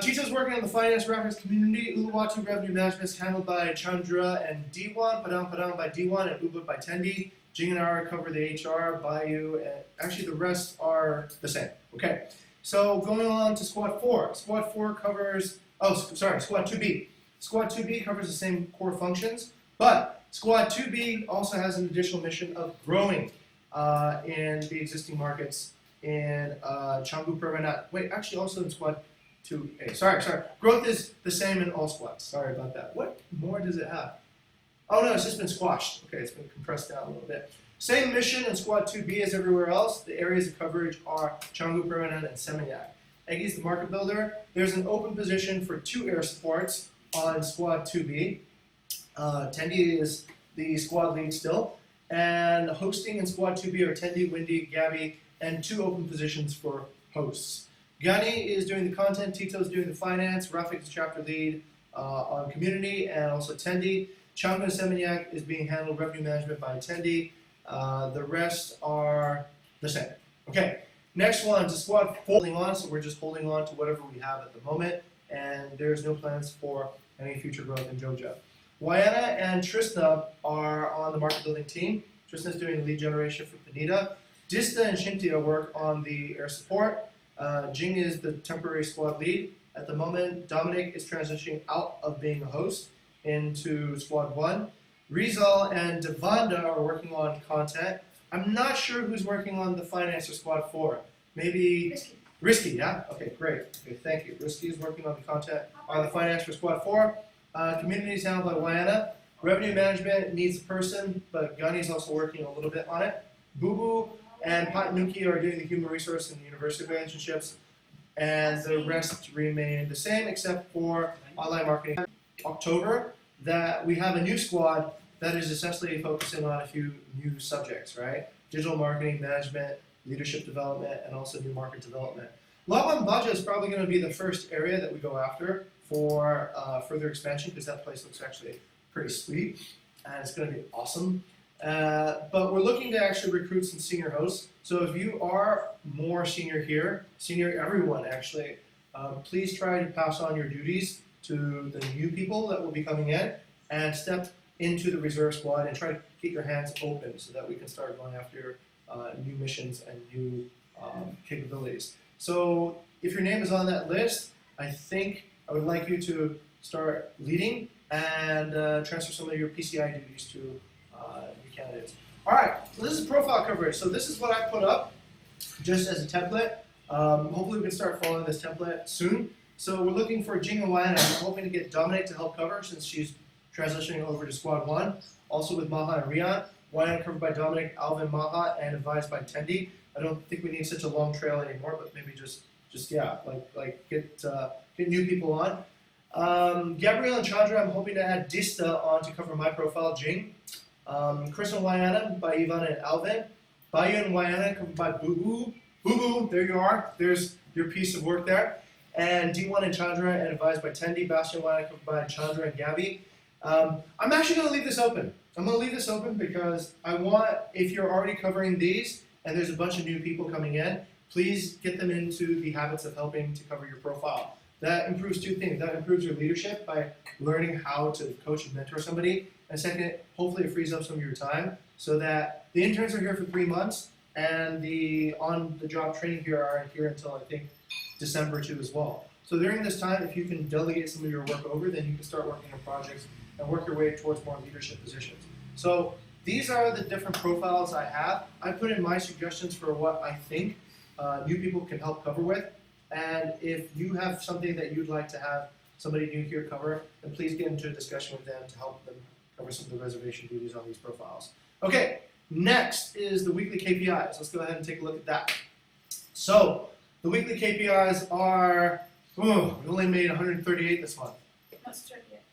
S1: Tito's working on the finance reference community. Uluwatu revenue management is handled by Chandra and D1. Padang by D1 and Ubud by Tendi. Jing and Ara cover the HR, Bayou, and actually the rest are the same. Okay. So going on to Squad 4. Squad 4 covers, Squad 2B. Squad 2B covers the same core functions, but Squad 2B also has an additional mission of growing in the existing markets in Canggu, Permanat. Wait, actually also in Squad 2A. Sorry. Growth is the same in all squads. Sorry about that. What more does it have? Oh no, it's just been squashed. Okay, it's been compressed down a little bit. Same mission in Squad 2B as everywhere else. The areas of coverage are Canggu, Permanat, and Seminyak. Eggy's the market builder. There's an open position for 2 air supports on Squad 2B. Tendi is the squad lead still. And hosting in Squad 2B are Tendi, Wendy, Gabby, and 2 open positions for hosts. Gani is doing the content, Tito's doing the finance, Rafik is chapter lead on community, and also Tendi. Canggu and Seminyak is being handled revenue management by Tendi. The rest are the same. Okay, next one to Squad 4. Holding on, so we're just holding on to whatever we have at the moment, and there's no plans for any future growth in Joja. Wayana and Trishna are on the market building team. Trishna's doing lead generation for Panita. Dista and Shintia work on the air support. Jing is the temporary squad lead. At the moment, Dominic is transitioning out of being a host into Squad 1. Rizal and Devanda are working on content. I'm not sure who's working on the finance for Squad 4. Maybe Risky, yeah? Okay, great. Okay, thank you. Risky is working on the content on the finance for Squad 4. Community is handled by Wayana. Revenue management needs a person, but Gunny is also working a little bit on it. Boo Boo and Patnuki are doing the human resource and university relationships, and the rest remain the same except for online marketing. October, that we have a new squad that is essentially focusing on a few new subjects, right? Digital marketing, management, leadership development, and also new market development. Labuan Baja is probably going to be the first area that we go after for further expansion because that place looks actually pretty sweet and it's going to be awesome. But we're looking to actually recruit some senior hosts. So if you are more senior here, senior everyone actually, please try to pass on your duties to the new people that will be coming in and step into the reserve squad and try to keep your hands open so that we can start going after new missions and new capabilities. So if your name is on that list, I think I would like you to start leading and transfer some of your PCI duties to new candidates. All right, so this is profile coverage. So this is what I put up just as a template. Hopefully we can start following this template soon. So we're looking for Jing and Wan. I'm hoping to get Dominic to help cover since she's transitioning over to Squad 1. Also with Maha and Rian. Wan covered by Dominic, Alvin, Maha, and advised by Tendi. I don't think we need such a long trail anymore, but maybe just get new people on. Gabrielle and Chandra, I'm hoping to add Dista on to cover my profile, Jing. Chris and Wayana by Ivan and Alvin. Bayou and Wayana covered by Boo Boo. Boo Boo, there you are. There's your piece of work there. And D1 and Chandra, and advised by Tendi, Bastian Wanek by Chandra and Gabby. I'm actually going to leave this open. I'm going to leave this open because I want, if you're already covering these and there's a bunch of new people coming in, please get them into the habits of helping to cover your profile. That improves two things. That improves your leadership by learning how to coach and mentor somebody. And second, hopefully it frees up some of your time so that the interns are here for 3 months and the on-the-job training here are here until I think December too as well. So during this time, if you can delegate some of your work over, then you can start working on projects and work your way towards more leadership positions. So these are the different profiles I have. I put in my suggestions for what I think new people can help cover with. And if you have something that you'd like to have somebody new here cover, then please get into a discussion with them to help them cover some of the reservation duties on these profiles. Okay, next is the weekly KPIs. Let's go ahead and take a look at that. So the weekly KPIs are, we only made 138 this month.
S2: Not straight yet.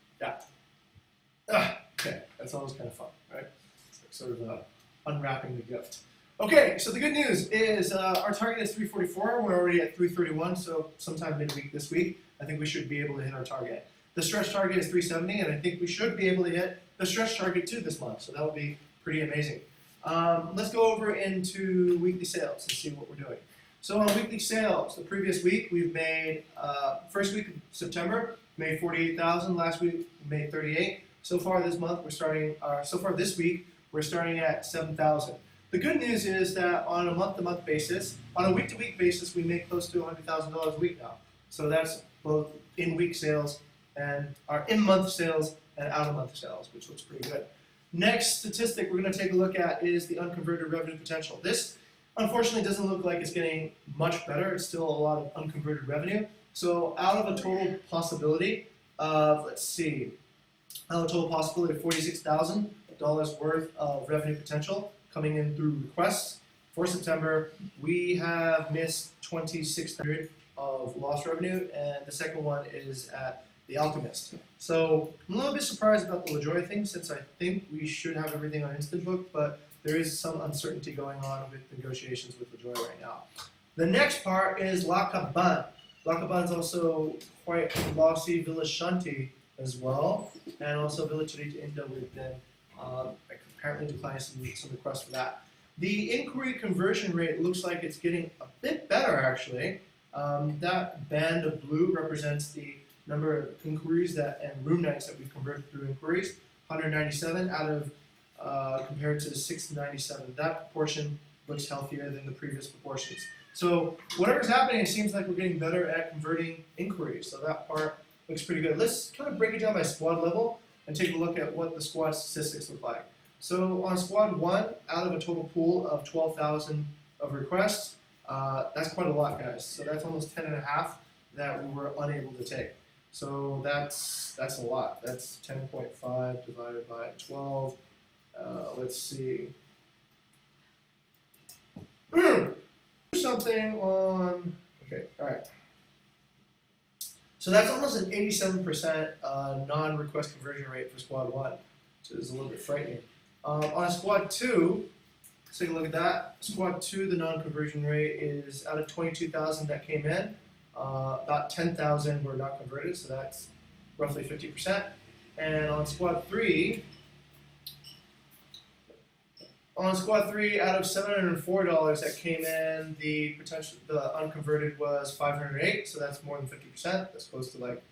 S1: Okay, that's always kind of fun, right? It's like sort of unwrapping the gift. Okay, so the good news is our target is 344. We're already at 331, so sometime midweek this week, I think we should be able to hit our target. The stretch target is 370, and I think we should be able to hit the stretch target too this month, so that will be pretty amazing. Let's go over into weekly sales and see what we're doing. So on weekly sales, the previous week we've made, first week of September, made 48,000. Last week we made 38. So far this month we're starting, so far this week we're starting at 7,000. The good news is that on a month-to-month basis, on a week-to-week basis, we make close to $100,000 a week now. So that's both in-week sales and our in-month sales and out-of-month sales, which looks pretty good. Next statistic we're going to take a look at is the unconverted revenue potential. This, unfortunately, doesn't look like it's getting much better. It's still a lot of unconverted revenue. So out of a total possibility of, out of a total possibility of $46,000 worth of revenue potential coming in through requests for September, we have missed 2,600 of lost revenue, and the second one is at The Alchemist. So I'm a little bit surprised about the LaJoy thing, since I think we should have everything on Instant Book, but there is some uncertainty going on with negotiations with LaJoy right now. The next part is La Cabane. La Cabane is also quite lossy. Villa Shanti as well, and also Villa Chirita Inda. We've been apparently declining some requests for that. The inquiry conversion rate looks like it's getting a bit better actually. That band of blue represents the number of inquiries and room nights that we've converted through inquiries. 197 out of compared to the 697. That proportion looks healthier than the previous proportions. So whatever's happening, it seems like we're getting better at converting inquiries. So that part looks pretty good. Let's kind of break it down by squad level and take a look at what the squad statistics look like. So on squad 1, out of a total pool of 12,000 of requests, that's quite a lot, guys. So that's almost 10 and a half that we were unable to take. So that's a lot. That's 10.5 divided by 12. Let's see. Something on. Okay, all right. So that's almost an 87% non-request conversion rate for squad 1, which is a little bit frightening. On squad 2, let's take a look at that. Squad 2, the non-conversion rate is out of 22,000 that came in, about 10,000 were not converted, so that's roughly 50%. And on squad 3, out of $704 that came in, the unconverted was 508, so that's more than 50%. That's close to like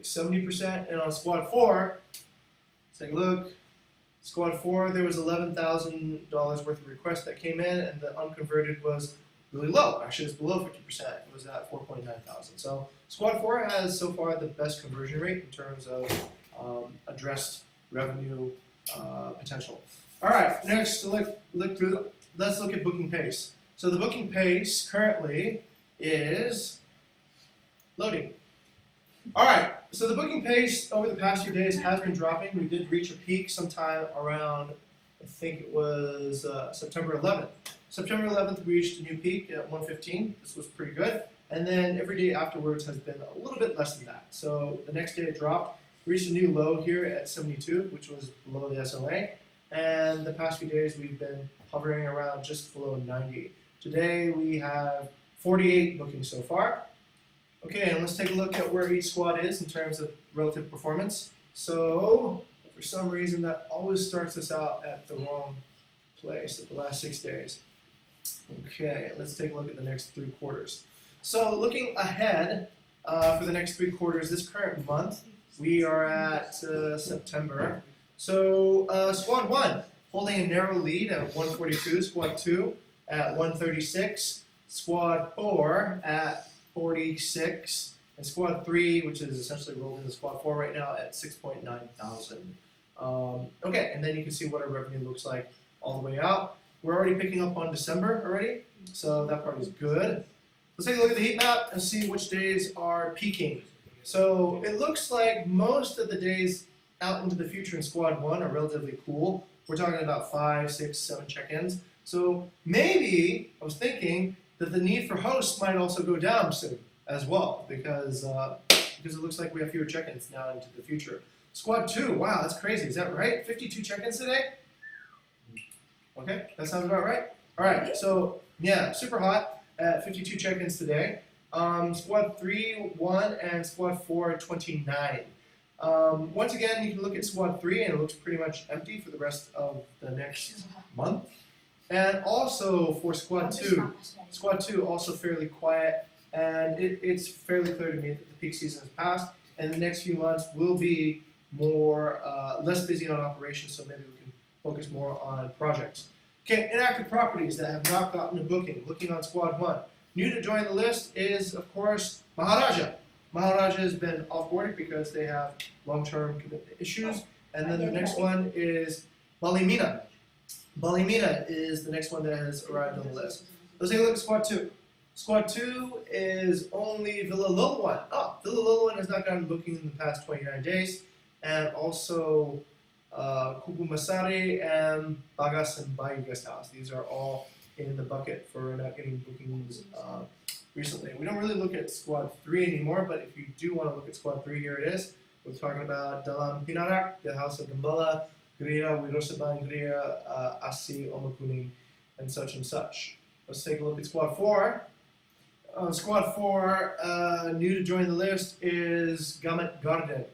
S1: 70%. And on squad 4, let's take a look. Squad 4, there was $11,000 worth of requests that came in, and the unconverted was really low. Actually, it's below 50%. It was at 4.9 thousand. So squad 4 has so far the best conversion rate in terms of addressed revenue potential. All right, next, let's look at booking pace. So the booking pace currently is loading. All right, so the booking pace over the past few days has been dropping. We did reach a peak sometime around, I think it was September 11th. September 11th, we reached a new peak at 115. This was pretty good. And then every day afterwards has been a little bit less than that. So the next day it dropped, reached a new low here at 72, which was below the SLA. And the past few days we've been hovering around just below 90. Today we have 48 bookings so far. Okay, and let's take a look at where each squad is in terms of relative performance. So, for some reason, that always starts us out at the wrong place at the last 6 days. Okay, let's take a look at the next 3 quarters. So, looking ahead for the next 3 quarters, this current month, we are at September. So, Squad 1 holding a narrow lead at 142, Squad 2 at 136, Squad 4 at 46, and Squad 3, which is essentially rolled into Squad 4 right now, at 6.9 thousand. Okay, and then you can see what our revenue looks like all the way out. We're already picking up on December already, so that part is good. Let's take a look at the heat map and see which days are peaking. So it looks like most of the days out into the future in Squad 1 are relatively cool. We're talking about 5, 6, 7 check-ins. So maybe, I was thinking, that the need for hosts might also go down soon as well, because it looks like we have fewer check-ins now into the future. Squad 2, wow, that's crazy. Is that right? 52 check-ins today? Okay, that sounds about right. All right, so yeah, super hot at 52 check-ins today. Squad 3, 1, and Squad 4, 29. Once again, you can look at Squad 3, and it looks pretty much empty for the rest of the next month. And also for Squad 2, Squad 2 also fairly quiet, and it's fairly clear to me that the peak season has passed, and the next few months will be more less busy on operations, so maybe we can focus more on projects. Okay, inactive properties that have not gotten a booking, looking on Squad 1. New to join the list is, of course, Maharaja. Maharaja has been off-boarded because they have long-term commitment issues, and then the next one is Balimina. Balimina is the next one that has arrived on the list. Let's take a look at Squad 2. Squad 2 is only Villa Loloan. Oh, Villa Loloan has not gotten a booking in the past 29 days. And also Kubu Masari and Bagas and Bayi Guest House. These are all in the bucket for not getting bookings recently. We don't really look at Squad 3 anymore, but if you do want to look at Squad 3, here it is. We're talking about Dalam Pinarak, the House of Gambala, Gria, Wirosabang Gria, Asi, Omakuning, and such. Let's take a look at Squad 4. Squad 4, new to join the list is Gamet Garden,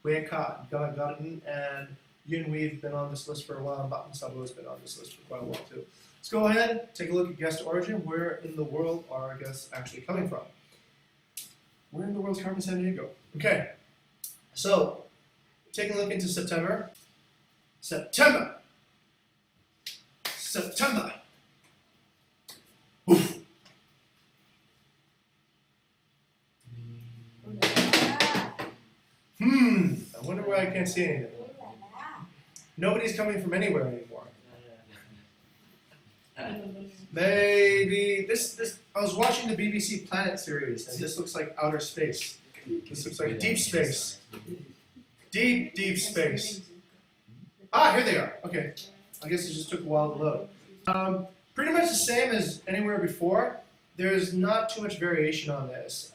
S1: Weka, Gamet Garden, and Yun We've been on this list for a while, and Batan Sabo has been on this list for quite a while too. Let's go ahead, take a look at guest origin. Where in the world are our guests actually coming from? Where in the world's Carmen San Diego? Okay, so taking a look into September. September. Oof. I wonder why I can't see anything. Nobody's coming from anywhere anymore. Maybe this. I was watching the BBC Planet series, and this looks like outer space. This looks like deep space. Deep space. Ah, here they are. Okay. I guess it just took a while to load. Pretty much the same as anywhere before. There's not too much variation on this.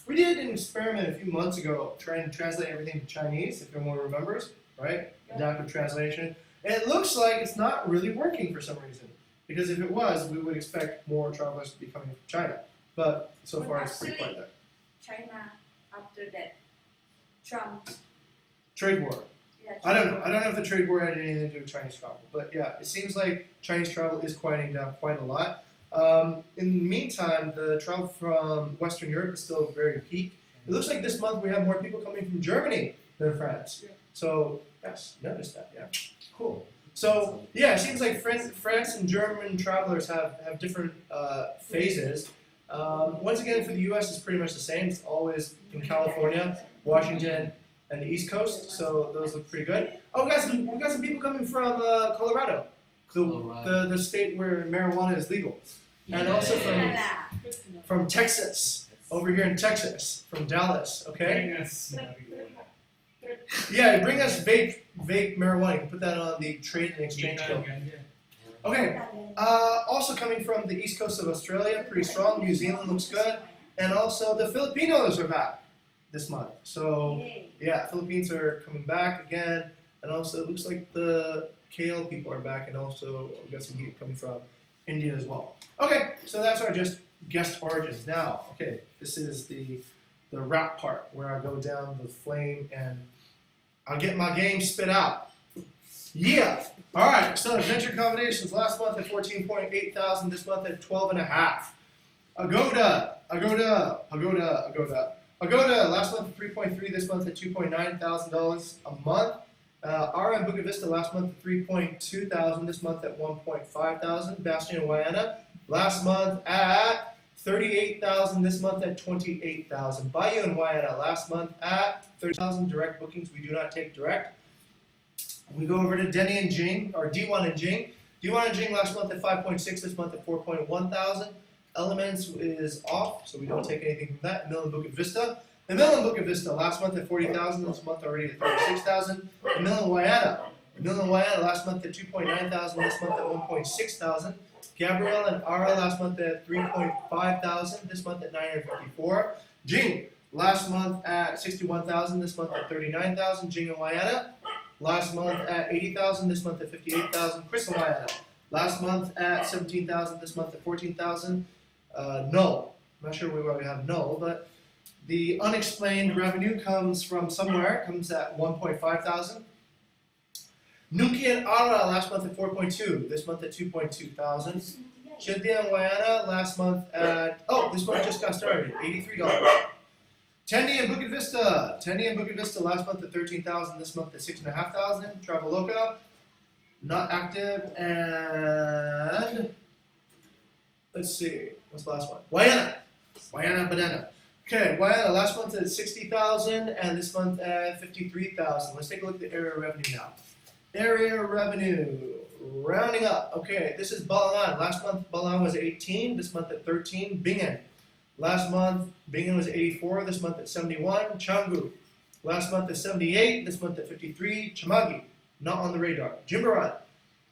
S1: We did an experiment a few months ago trying to translate everything to Chinese, if anyone remembers, right? Adaptive translation. And it looks like it's not really working for some reason. Because if it was, we would expect more travelers to be coming from China. But so far it's pretty quiet there.
S2: China after that Trump
S1: Trade war. I don't know. I don't know if the trade war had anything to do with Chinese travel. But yeah, it seems like Chinese travel is quieting down quite a lot. In the meantime, the travel from Western Europe is still very peak. It looks like this month we have more people coming from Germany than France. So, yes, noticed that, yeah. Cool. So, yeah, it seems like France and German travelers have different phases. Once again, for the US, it's pretty much the same. It's always in California, Washington, and the East Coast, so those look pretty good. Oh, we got some people coming from Colorado, the state where marijuana is legal, and also from Texas, over here in Texas, from Dallas. Okay. Yeah, bring us vape marijuana. You can put that on the trade and exchange bill. Okay. Also coming from the East Coast of Australia, pretty strong. New Zealand looks good, and also the Filipinos are back this month. So yeah, Philippines are coming back again, and also it looks like the KL people are back, and also we got some people coming from India as well. Okay, so that's our just guest origins. Now, okay, this is the rap part where I go down the flame and I'll get my game spit out. Yeah. All right. So adventure accommodations last month at 14.8 thousand. This month at 12.5. Agoda last month at 3.3. This month at 2.9 thousand dollars a month. RM Bukit Vista last month at 3.2 thousand. This month at 1.5 thousand. Bastion and Wayana last month at 38,000. This month at 28,000. Bayou and Wayana last month at 30,000. Direct bookings. We do not take direct. We go over to Denny and Jing, or D1 and Jing. D1 and Jing last month at 5.6, this month at 4.1 thousand. Elements is off, so we don't take anything from that. Mill and Bukit Vista. The Mill and Bukit Vista last month at 40,000, this month already at 36,000. The Mill and Wayana. Mill and Wayana last month at 2.9 thousand, this month at 1.6 thousand. Gabrielle and Ara last month at 3.5 thousand, this month at 954. Jing last month at 61,000, this month at 39,000. Jing and Wayana. Last month at 80,000, this month at 58,000. Chris and Wayana. Last month at 17,000, this month at 14,000. Null. I'm not sure why we have null, but the unexplained revenue comes from somewhere. It comes at 1.5 thousand. Nuki and Ara last month at 4.2, this month at 2.2 thousand. Chindia and Wayana last month at, this month just got started, $83. Tendi and Bukit Vista. Tendi and Bukit Vista last month at 13,000, this month at 6,500. Traveloka, not active, and let's see, what's the last one? Wayana Banana. Okay, Wayana last month at 60,000, and this month at 53,000. Let's take a look at the area revenue now. Area revenue, rounding up. Okay, this is Balan. Last month Balan was 18, this month at 13. Bingen. Last month, Bingen was 84, this month at 71. Canggu, last month at 78, this month at 53. Chamagi, not on the radar. Jimbaran,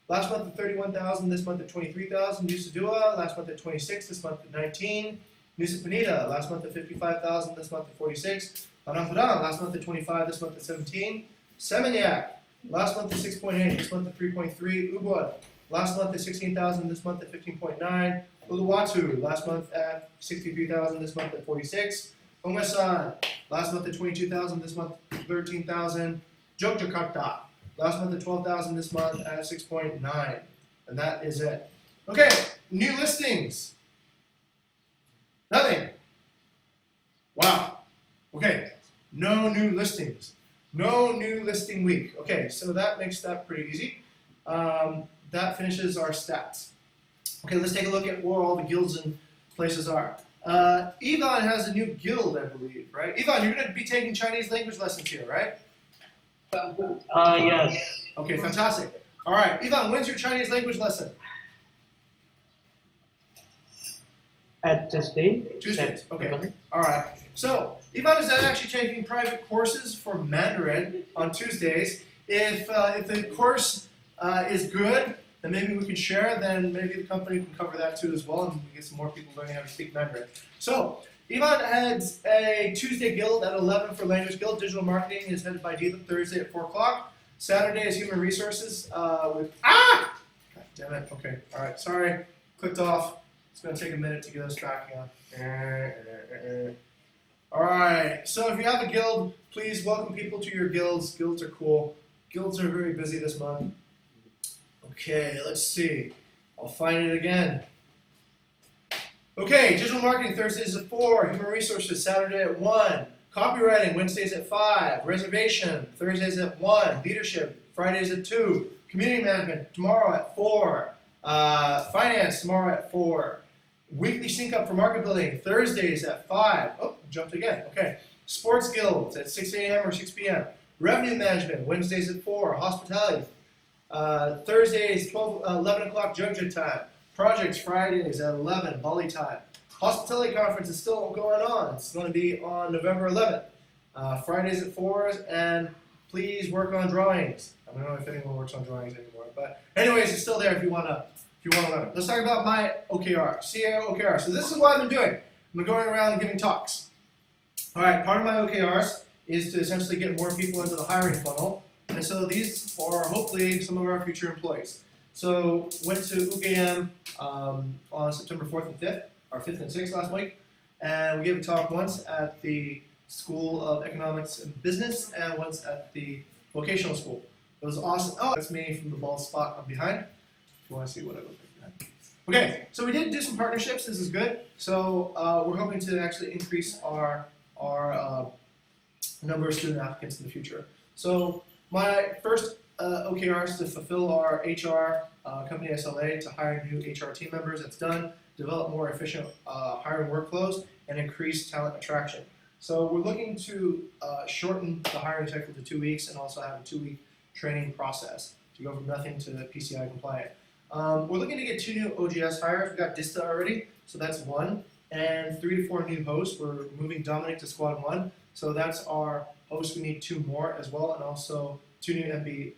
S1: last month at 31,000, this month at 23,000. Nusa Dua, last month at 26, this month at 19. Nusa Penida, last month at 55,000, this month at 46. Padang Padang, last month at 25, this month at 17. Seminyak, last month at 6.8, this month at 3.3. Ubud, last month at 16,000, this month at 15.9. Uluwatu, last month at 63,000, this month at 46. Ongasan, last month at 22,000, this month at 13,000. Jogjakarta, last month at 12,000, this month at 6.9. And that is it. Okay, new listings. Nothing. Wow. Okay, no new listings. No new listing week. Okay, so that makes that pretty easy. That finishes our stats. Okay, let's take a look at where all the guilds and places are. Ivan has a new guild, I believe, right? Ivan, you're going to be taking Chinese language lessons here, right?
S5: Yes.
S1: Okay, fantastic. All right, Ivan, when's your Chinese language lesson?
S5: At Tuesday.
S1: Tuesdays. Okay. All right. So Ivan is actually taking private courses for Mandarin on Tuesdays. If the course is good, then maybe we can share. Then maybe the company can cover that too as well, and we get some more people learning how to speak Mandarin. So Ivan heads a Tuesday guild at 11 for language guild. Digital marketing is headed by Deepak Thursday at 4 o'clock. Saturday is human resources with God damn it. Okay. All right. Sorry. Clicked off. It's going to take a minute to get us back in. All right. So if you have a guild, please welcome people to your guilds. Guilds are cool. Guilds are very busy this month. Okay, let's see. I'll find it again. Okay, digital marketing Thursdays at 4. Human resources Saturday at 1. Copywriting Wednesdays at 5. Reservation Thursdays at 1. Leadership Fridays at 2. Community management tomorrow at 4. Finance tomorrow at 4. Weekly sync up for market building Thursdays at 5. Oh, jumped again. Okay. Sports guilds at 6 a.m. or 6 p.m. Revenue management Wednesdays at 4. Hospitality Thursdays 11 o'clock Jogja time. Projects Fridays at 11 Bali time. Hospitality conference is still going on. It's going to be on November 11th. Fridays at 4, and please work on drawings. I don't know if anyone works on drawings anymore, but anyways, it's still there if you want to learn. Let's talk about my OKR, CAO OKR. So this is what I've been doing. I'm going around and giving talks. All right, part of my OKRs is to essentially get more people into the hiring funnel, and so these are hopefully some of our future employees. So went to UKM on September 4th and 5th, our 5th and 6th last week, and we gave a talk once at the School of Economics and Business and once at the vocational school. It was awesome. Oh, that's me from the bald spot up behind. If you want to see what I look like behind. Okay, so we did do some partnerships. This is good. So we're hoping to actually increase our number of student applicants in the future. So my first OKR is to fulfill our HR company SLA to hire new HR team members. That's done. Develop more efficient hiring workflows and increase talent attraction. So we're looking to shorten the hiring cycle to 2 weeks and also have a 2-week training process to go from nothing to PCI compliant. We're looking to get 2 new OGS hires. We got Dista already, so that's 1, and 3 to 4 new hosts. We're moving Dominic to squad 1, so that's our host. We need 2 more as well, and also 2 new MB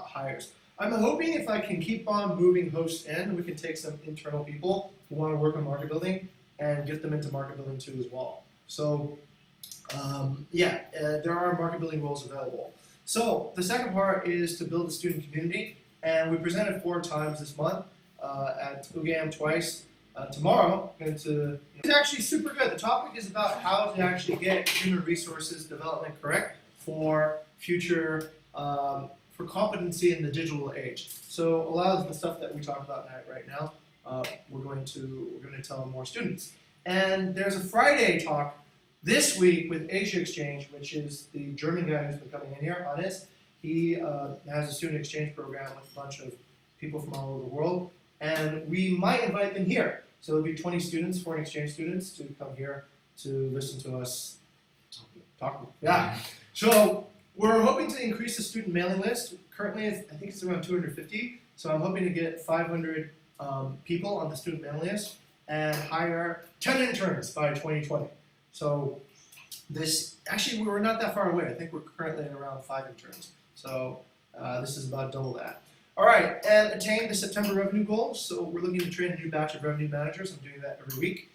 S1: hires. I'm hoping if I can keep on moving hosts in, we can take some internal people who want to work on market building and get them into market building too as well. So there are market building roles available. So the second part is to build a student community, and we presented 4 times this month at UGAM twice. Tomorrow, it's actually super good. The topic is about how to actually get human resources development correct for future, for competency in the digital age. So a lot of the stuff that we talk about right now, we're going to tell more students. And there's a Friday talk this week with Asia Exchange, which is the German guy who's been coming in here, Hannes. He has a student exchange program with a bunch of people from all over the world, and we might invite them here. So there'll be 20 students, foreign exchange students, to come here to listen to us talk. Yeah. So we're hoping to increase the student mailing list. Currently, I think it's around 250. So I'm hoping to get 500 people on the student mailing list and hire 10 interns by 2020. So we're not that far away. I think we're currently at around 5 interns. So this is about double that. All right, and attain the September revenue goals. So we're looking to train a new batch of revenue managers. I'm doing that every week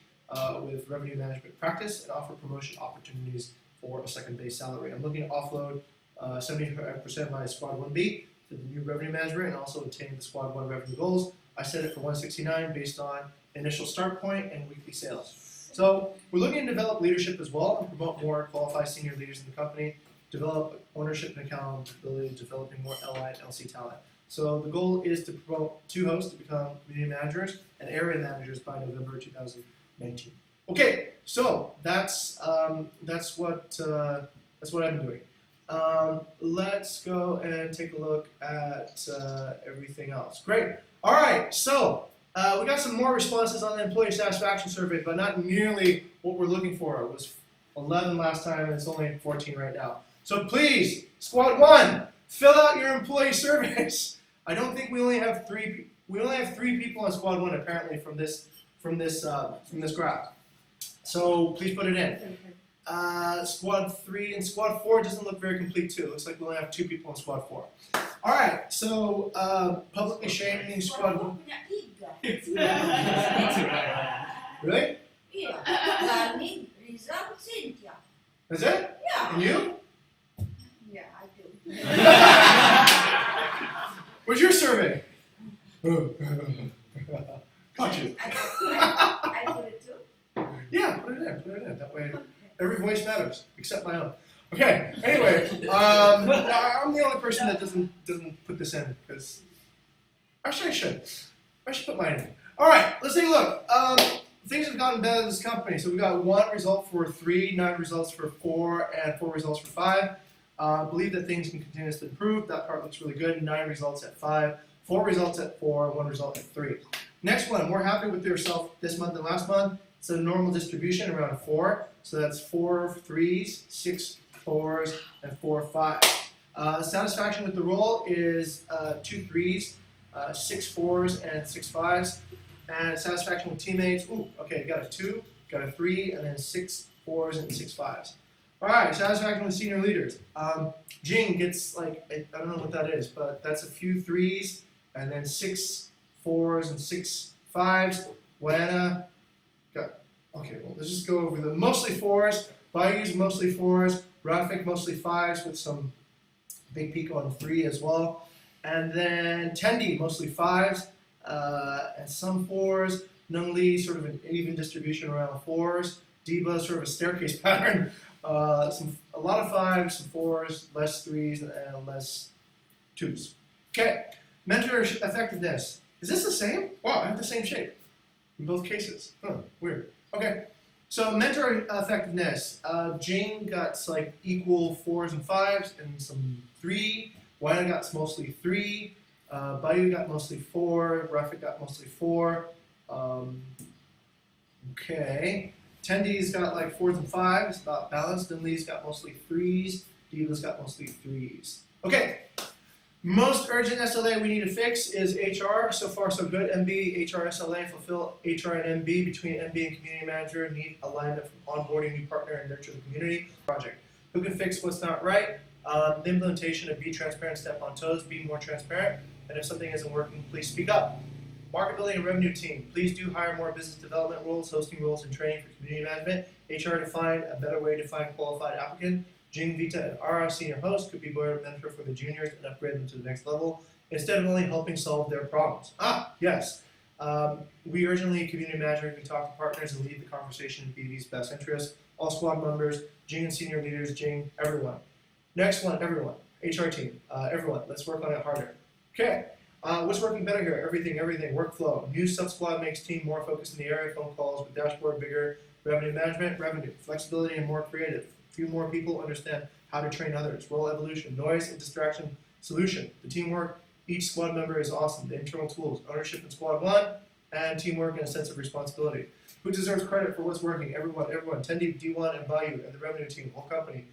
S1: with revenue management practice and offer promotion opportunities for a second base salary. I'm looking to offload 75% of my squad 1B to the new revenue manager and also attain the squad 1 revenue goals. I set it for 169 based on initial start point and weekly sales. So we're looking to develop leadership as well and promote more qualified senior leaders in the company, develop ownership and accountability, developing more LI and LC talent. So the goal is to promote 2 hosts to become community managers and area managers by November 2019. Okay, so that's what I've been doing. Let's go and take a look at everything else. Great. All right, so we got some more responses on the employee satisfaction survey, but not nearly what we're looking for. It was 11 last time, and it's only 14 right now. So please, Squad 1, fill out your employee surveys. I don't think we only have 3. We only have 3 people on Squad 1 apparently from this graph. So please put it in. Squad 3 and Squad 4 doesn't look very complete too. It looks like we only have 2 people in Squad 4. All right. So publicly shaming Squad 1. Really?
S2: Iya. Dani, Rizal, Cynthia.
S1: Is it?
S2: Yeah.
S1: And you?
S2: Yeah, I do.
S1: What's your survey? Got you.
S2: I put it too.
S1: Yeah, put it in. That way, every voice matters, except my own. Okay. Anyway, I'm the only person that doesn't put this in because actually I should put mine in. All right, let's take a look. Things have gotten better in this company. So we got 1 result for 3, 9 results for 4, and 4 results for 5. Believe that things can continuously improve. That part looks really good. 9 results at 5, 4 results at 4, 1 result at 3. Next one, more happy with yourself this month than last month. It's a normal distribution around 4. So that's 4 3s, 6 4s, and 4 5s. Satisfaction with the role is 2 3s, 6 4s, and 6 5s. And satisfaction with teammates, got a 2, got a 3, and then 6 4s and 6 5s. All right, satisfaction with senior leaders. Jing gets I don't know what that is, but that's a few 3s, and then 6 4s and 6 5s. Wana got, let's just go over the mostly 4s. Bayou's mostly 4s. Rafik mostly 5s with some big peak on 3 as well. And then Tendi mostly 5s and some 4s. Nung Lee, sort of an even distribution around 4s. Diba, sort of a staircase pattern. A lot of 5s, some 4s, less 3s, and less 2s. Okay, mentor effectiveness. Is this the same? Wow, I have the same shape in both cases. Huh, weird. Okay, so mentor effectiveness. Jing got like equal 4s and 5s and some 3. Wayne got mostly 3. Bayu got mostly 4. Rafik got mostly 4. Okay. Tendi's got like 4s and 5s, about balanced. And Lee's got mostly 3s. Diva's got mostly 3s. Okay. Most urgent SLA we need to fix is HR. So far, so good. MB, HR, SLA, fulfill HR and MB between MB and community manager. Need alignment from onboarding new partner and nurture the community project. Who can fix what's not right? The implementation of be transparent, step on toes, be more transparent. And if something isn't working, please speak up. Market building and revenue team. Please do hire more business development roles, hosting roles, and training for community management. HR to find a better way to find qualified applicant. Jing, Vita, and Ara, senior host, could be better mentor for the juniors and upgrade them to the next level instead of only helping solve their problems. Yes. We urgently, community manager, can talk to partners and lead the conversation in BV's best interest. All squad members, Jing and senior leaders, Jing, everyone. Next one, everyone. HR team, everyone. Let's work on it harder. Okay. What's working better here? Everything, workflow. New sub-squad makes team more focused in the area, phone calls with dashboard, bigger revenue management, revenue, flexibility, and more creative. Few more people understand how to train others. Role evolution, noise and distraction solution. The teamwork, each squad member is awesome. The internal tools, ownership in squad 1, and teamwork and a sense of responsibility. Who deserves credit for what's working? Everyone. Tendi, D1, and Bayou, and the revenue team, whole company.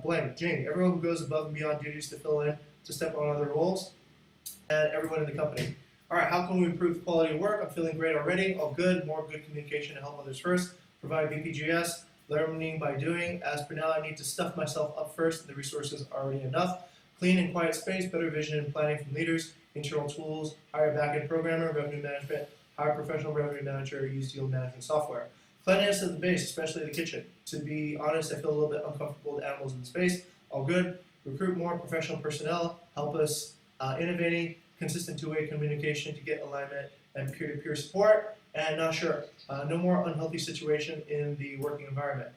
S1: Blank, Jing, everyone who goes above and beyond duties to fill in, to step on other roles, and everyone in the company. All right, how can we improve the quality of work? I'm feeling great already. All good, more good communication to help others first. Provide BPGS, learning by doing. As per now, I need to stuff myself up first. The resources are already enough. Clean and quiet space, better vision and planning from leaders, internal tools, hire backend programmer, revenue management, hire professional revenue manager, use deal management software. Cleanliness of the base, especially the kitchen. To be honest, I feel a little bit uncomfortable with animals in the space. All good. Recruit more professional personnel, help us innovating, consistent two-way communication to get alignment and peer-to-peer support. And not sure. No more unhealthy situation in the working environment.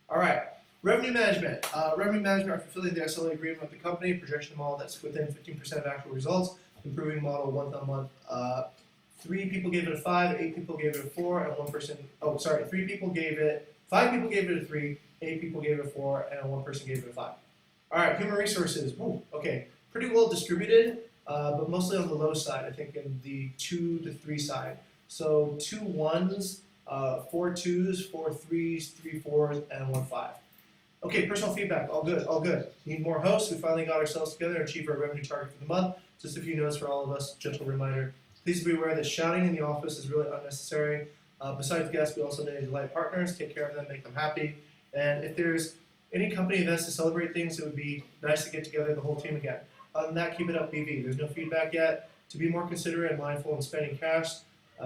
S1: All right. Revenue management. Revenue management are fulfilling the SLA agreement with the company, projection model that's within 15% of actual results, improving model month-on-month. 3 people gave it a 5, 8 people gave it a 4, and 1 person, 3 people gave it, 5 people gave it a 3, 8 people gave it a 4, and 1 person gave it a 5. All right, human resources. Ooh, okay, pretty well distributed, but mostly on the low side, I think in the 2 to 3 side. So 2 1s, 4 2s, 4 3s, 3 4s, and 1 5. Okay, personal feedback, all good, all good. Need more hosts. We finally got ourselves together and achieved our revenue target for the month. Just a few notes for all of us, gentle reminder. Please be aware that shouting in the office is really unnecessary. Besides guests, we also need to delight partners, take care of them, make them happy. And if there's any company events to celebrate things, it would be nice to get together the whole team again. Other than that, keep it up, BV. There's no feedback yet. To be more considerate and mindful in spending cash,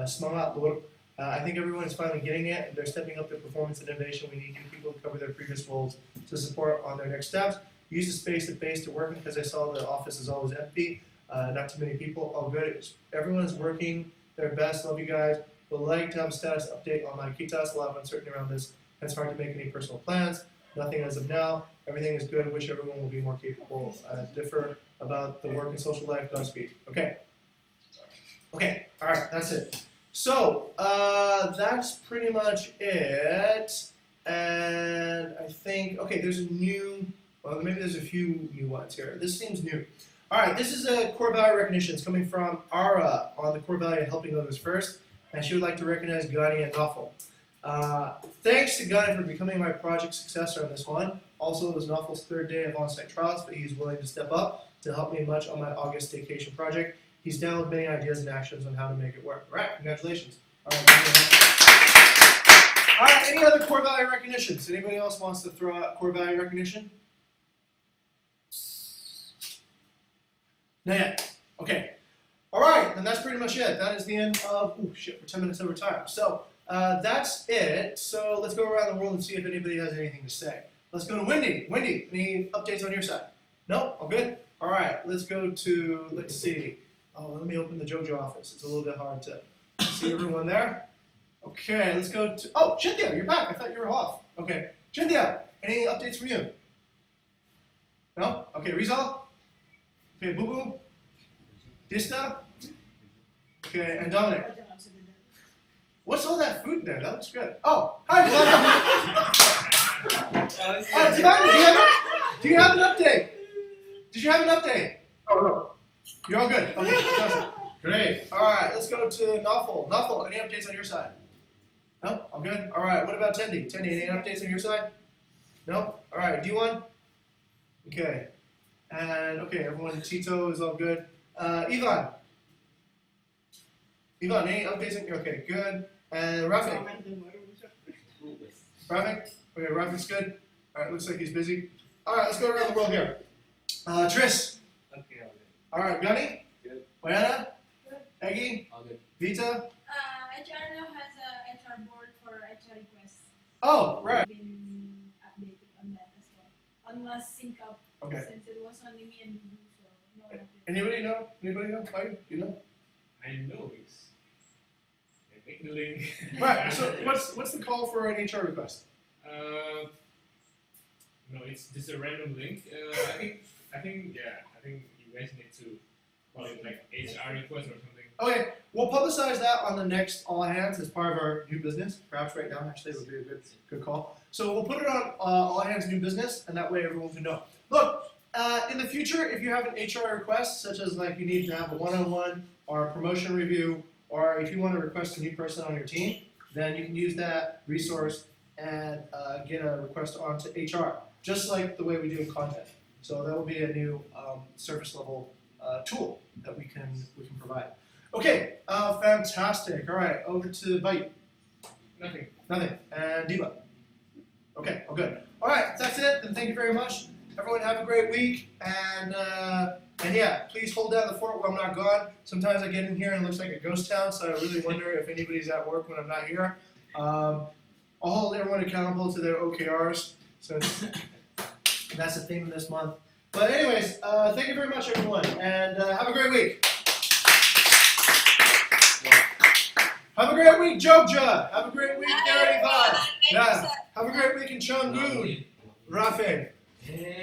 S1: semangat, Lord. I think everyone is finally getting it, and they're stepping up their performance and innovation. We need new people to cover their previous roles to support on their next steps. Use the space at base to work because I saw the office is always empty. Not too many people. All good. Everyone is working their best. Love you guys. Would like to have a status update on my Kitas. A lot of uncertainty around this. It's hard to make any personal plans. Nothing as of now. Everything is good. Wish everyone will be more capable. Differ about the work and social life. Godspeed. Okay. Okay. All right. That's it. So that's pretty much it. And I think there's a new. Well, maybe there's a few new ones here. This seems new. All right, this is a core value recognition. It's coming from Ara on the core value of helping others first, and she would like to recognize Gani and Nafal. Thanks to Gani for becoming my project successor on this one. Also, it was Nafal's 3rd day of on-site trials, but he's willing to step up to help me much on my August vacation project. He's down with many ideas and actions on how to make it work. All right, congratulations. All right, any other core value recognitions? Anybody else wants to throw out core value recognition? Not yet. Okay. All right, and that's pretty much it. That is the end of, we're 10 minutes over time. So that's it. So let's go around the world and see if anybody has anything to say. Let's go to Wendy. Wendy, any updates on your side? No? All good? All right, let's go to, let's see. Oh, let me open the JoJo office. It's a little bit hard to see everyone there. Okay, let's go to. Oh, Cynthia, you're back. I thought you were off. Okay, Cynthia, any updates from you? No? Okay, Rizal? Okay, Boo Boo? Dista? Okay, and Dominic. What's all that food there? That looks good. Oh, hi, Divine, do you have an update? Did you have an update?
S5: Oh no.
S1: You're all good. Okay, fantastic. Great. All right, let's go to Nawful. Nawful, any updates on your side? No? All good? All right, what about Tendi? Tendi, any updates on your side? No? All right, D1? Okay. And, okay, everyone, Tito is all good. Ivan? Ivan, any updates on your, okay, good. And Rafik? Rafik? Okay, Rafik's good. All right, looks like he's busy. All right, let's go around the world here. Tris?
S6: Okay, all good.
S1: All right, Gunny?
S6: Good.
S1: Mayana?
S2: Good.
S1: Eggy?
S6: All good.
S1: Vita?
S7: HR now has a HR board for HR requests.
S1: Oh, right.
S7: Been updated on that as well. On last sync up,
S1: Okay.
S7: since it was only me and you, so no one updated.
S1: Anybody know? Anybody know? Why? You know?
S3: I know it's. I make the link.
S1: Right. So what's the call for an HR request?
S3: No, it's just a random link. I think you guys need to call it like HR request or something.
S1: Okay, we'll publicize that on the next All Hands as part of our new business. Perhaps right now, actually, would be a good call. So we'll put it on All Hands New Business, and that way everyone can know. Look, in the future, if you have an HR request, such as like you need to have a one-on-one or a promotion review, or if you want to request a new person on your team, then you can use that resource and get a request onto HR, just like the way we do in content. So that will be a new surface level tool that we can provide. Okay, fantastic. All right, over to Bite.
S3: Nothing.
S1: Nothing. And Diva. Okay, all good. All right, that's it. Then thank you very much. Everyone have a great week. And yeah, please hold down the fort when I'm not gone. Sometimes I get in here and it looks like a ghost town, so I really wonder if anybody's at work when I'm not here. I'll hold everyone accountable to their OKRs, since that's the theme of this month. But anyways, thank you very much, everyone, and have a great week. Have a great week, Jogja. Have a great week, Gary. Yeah. Have a great week in Changgu, Rafe.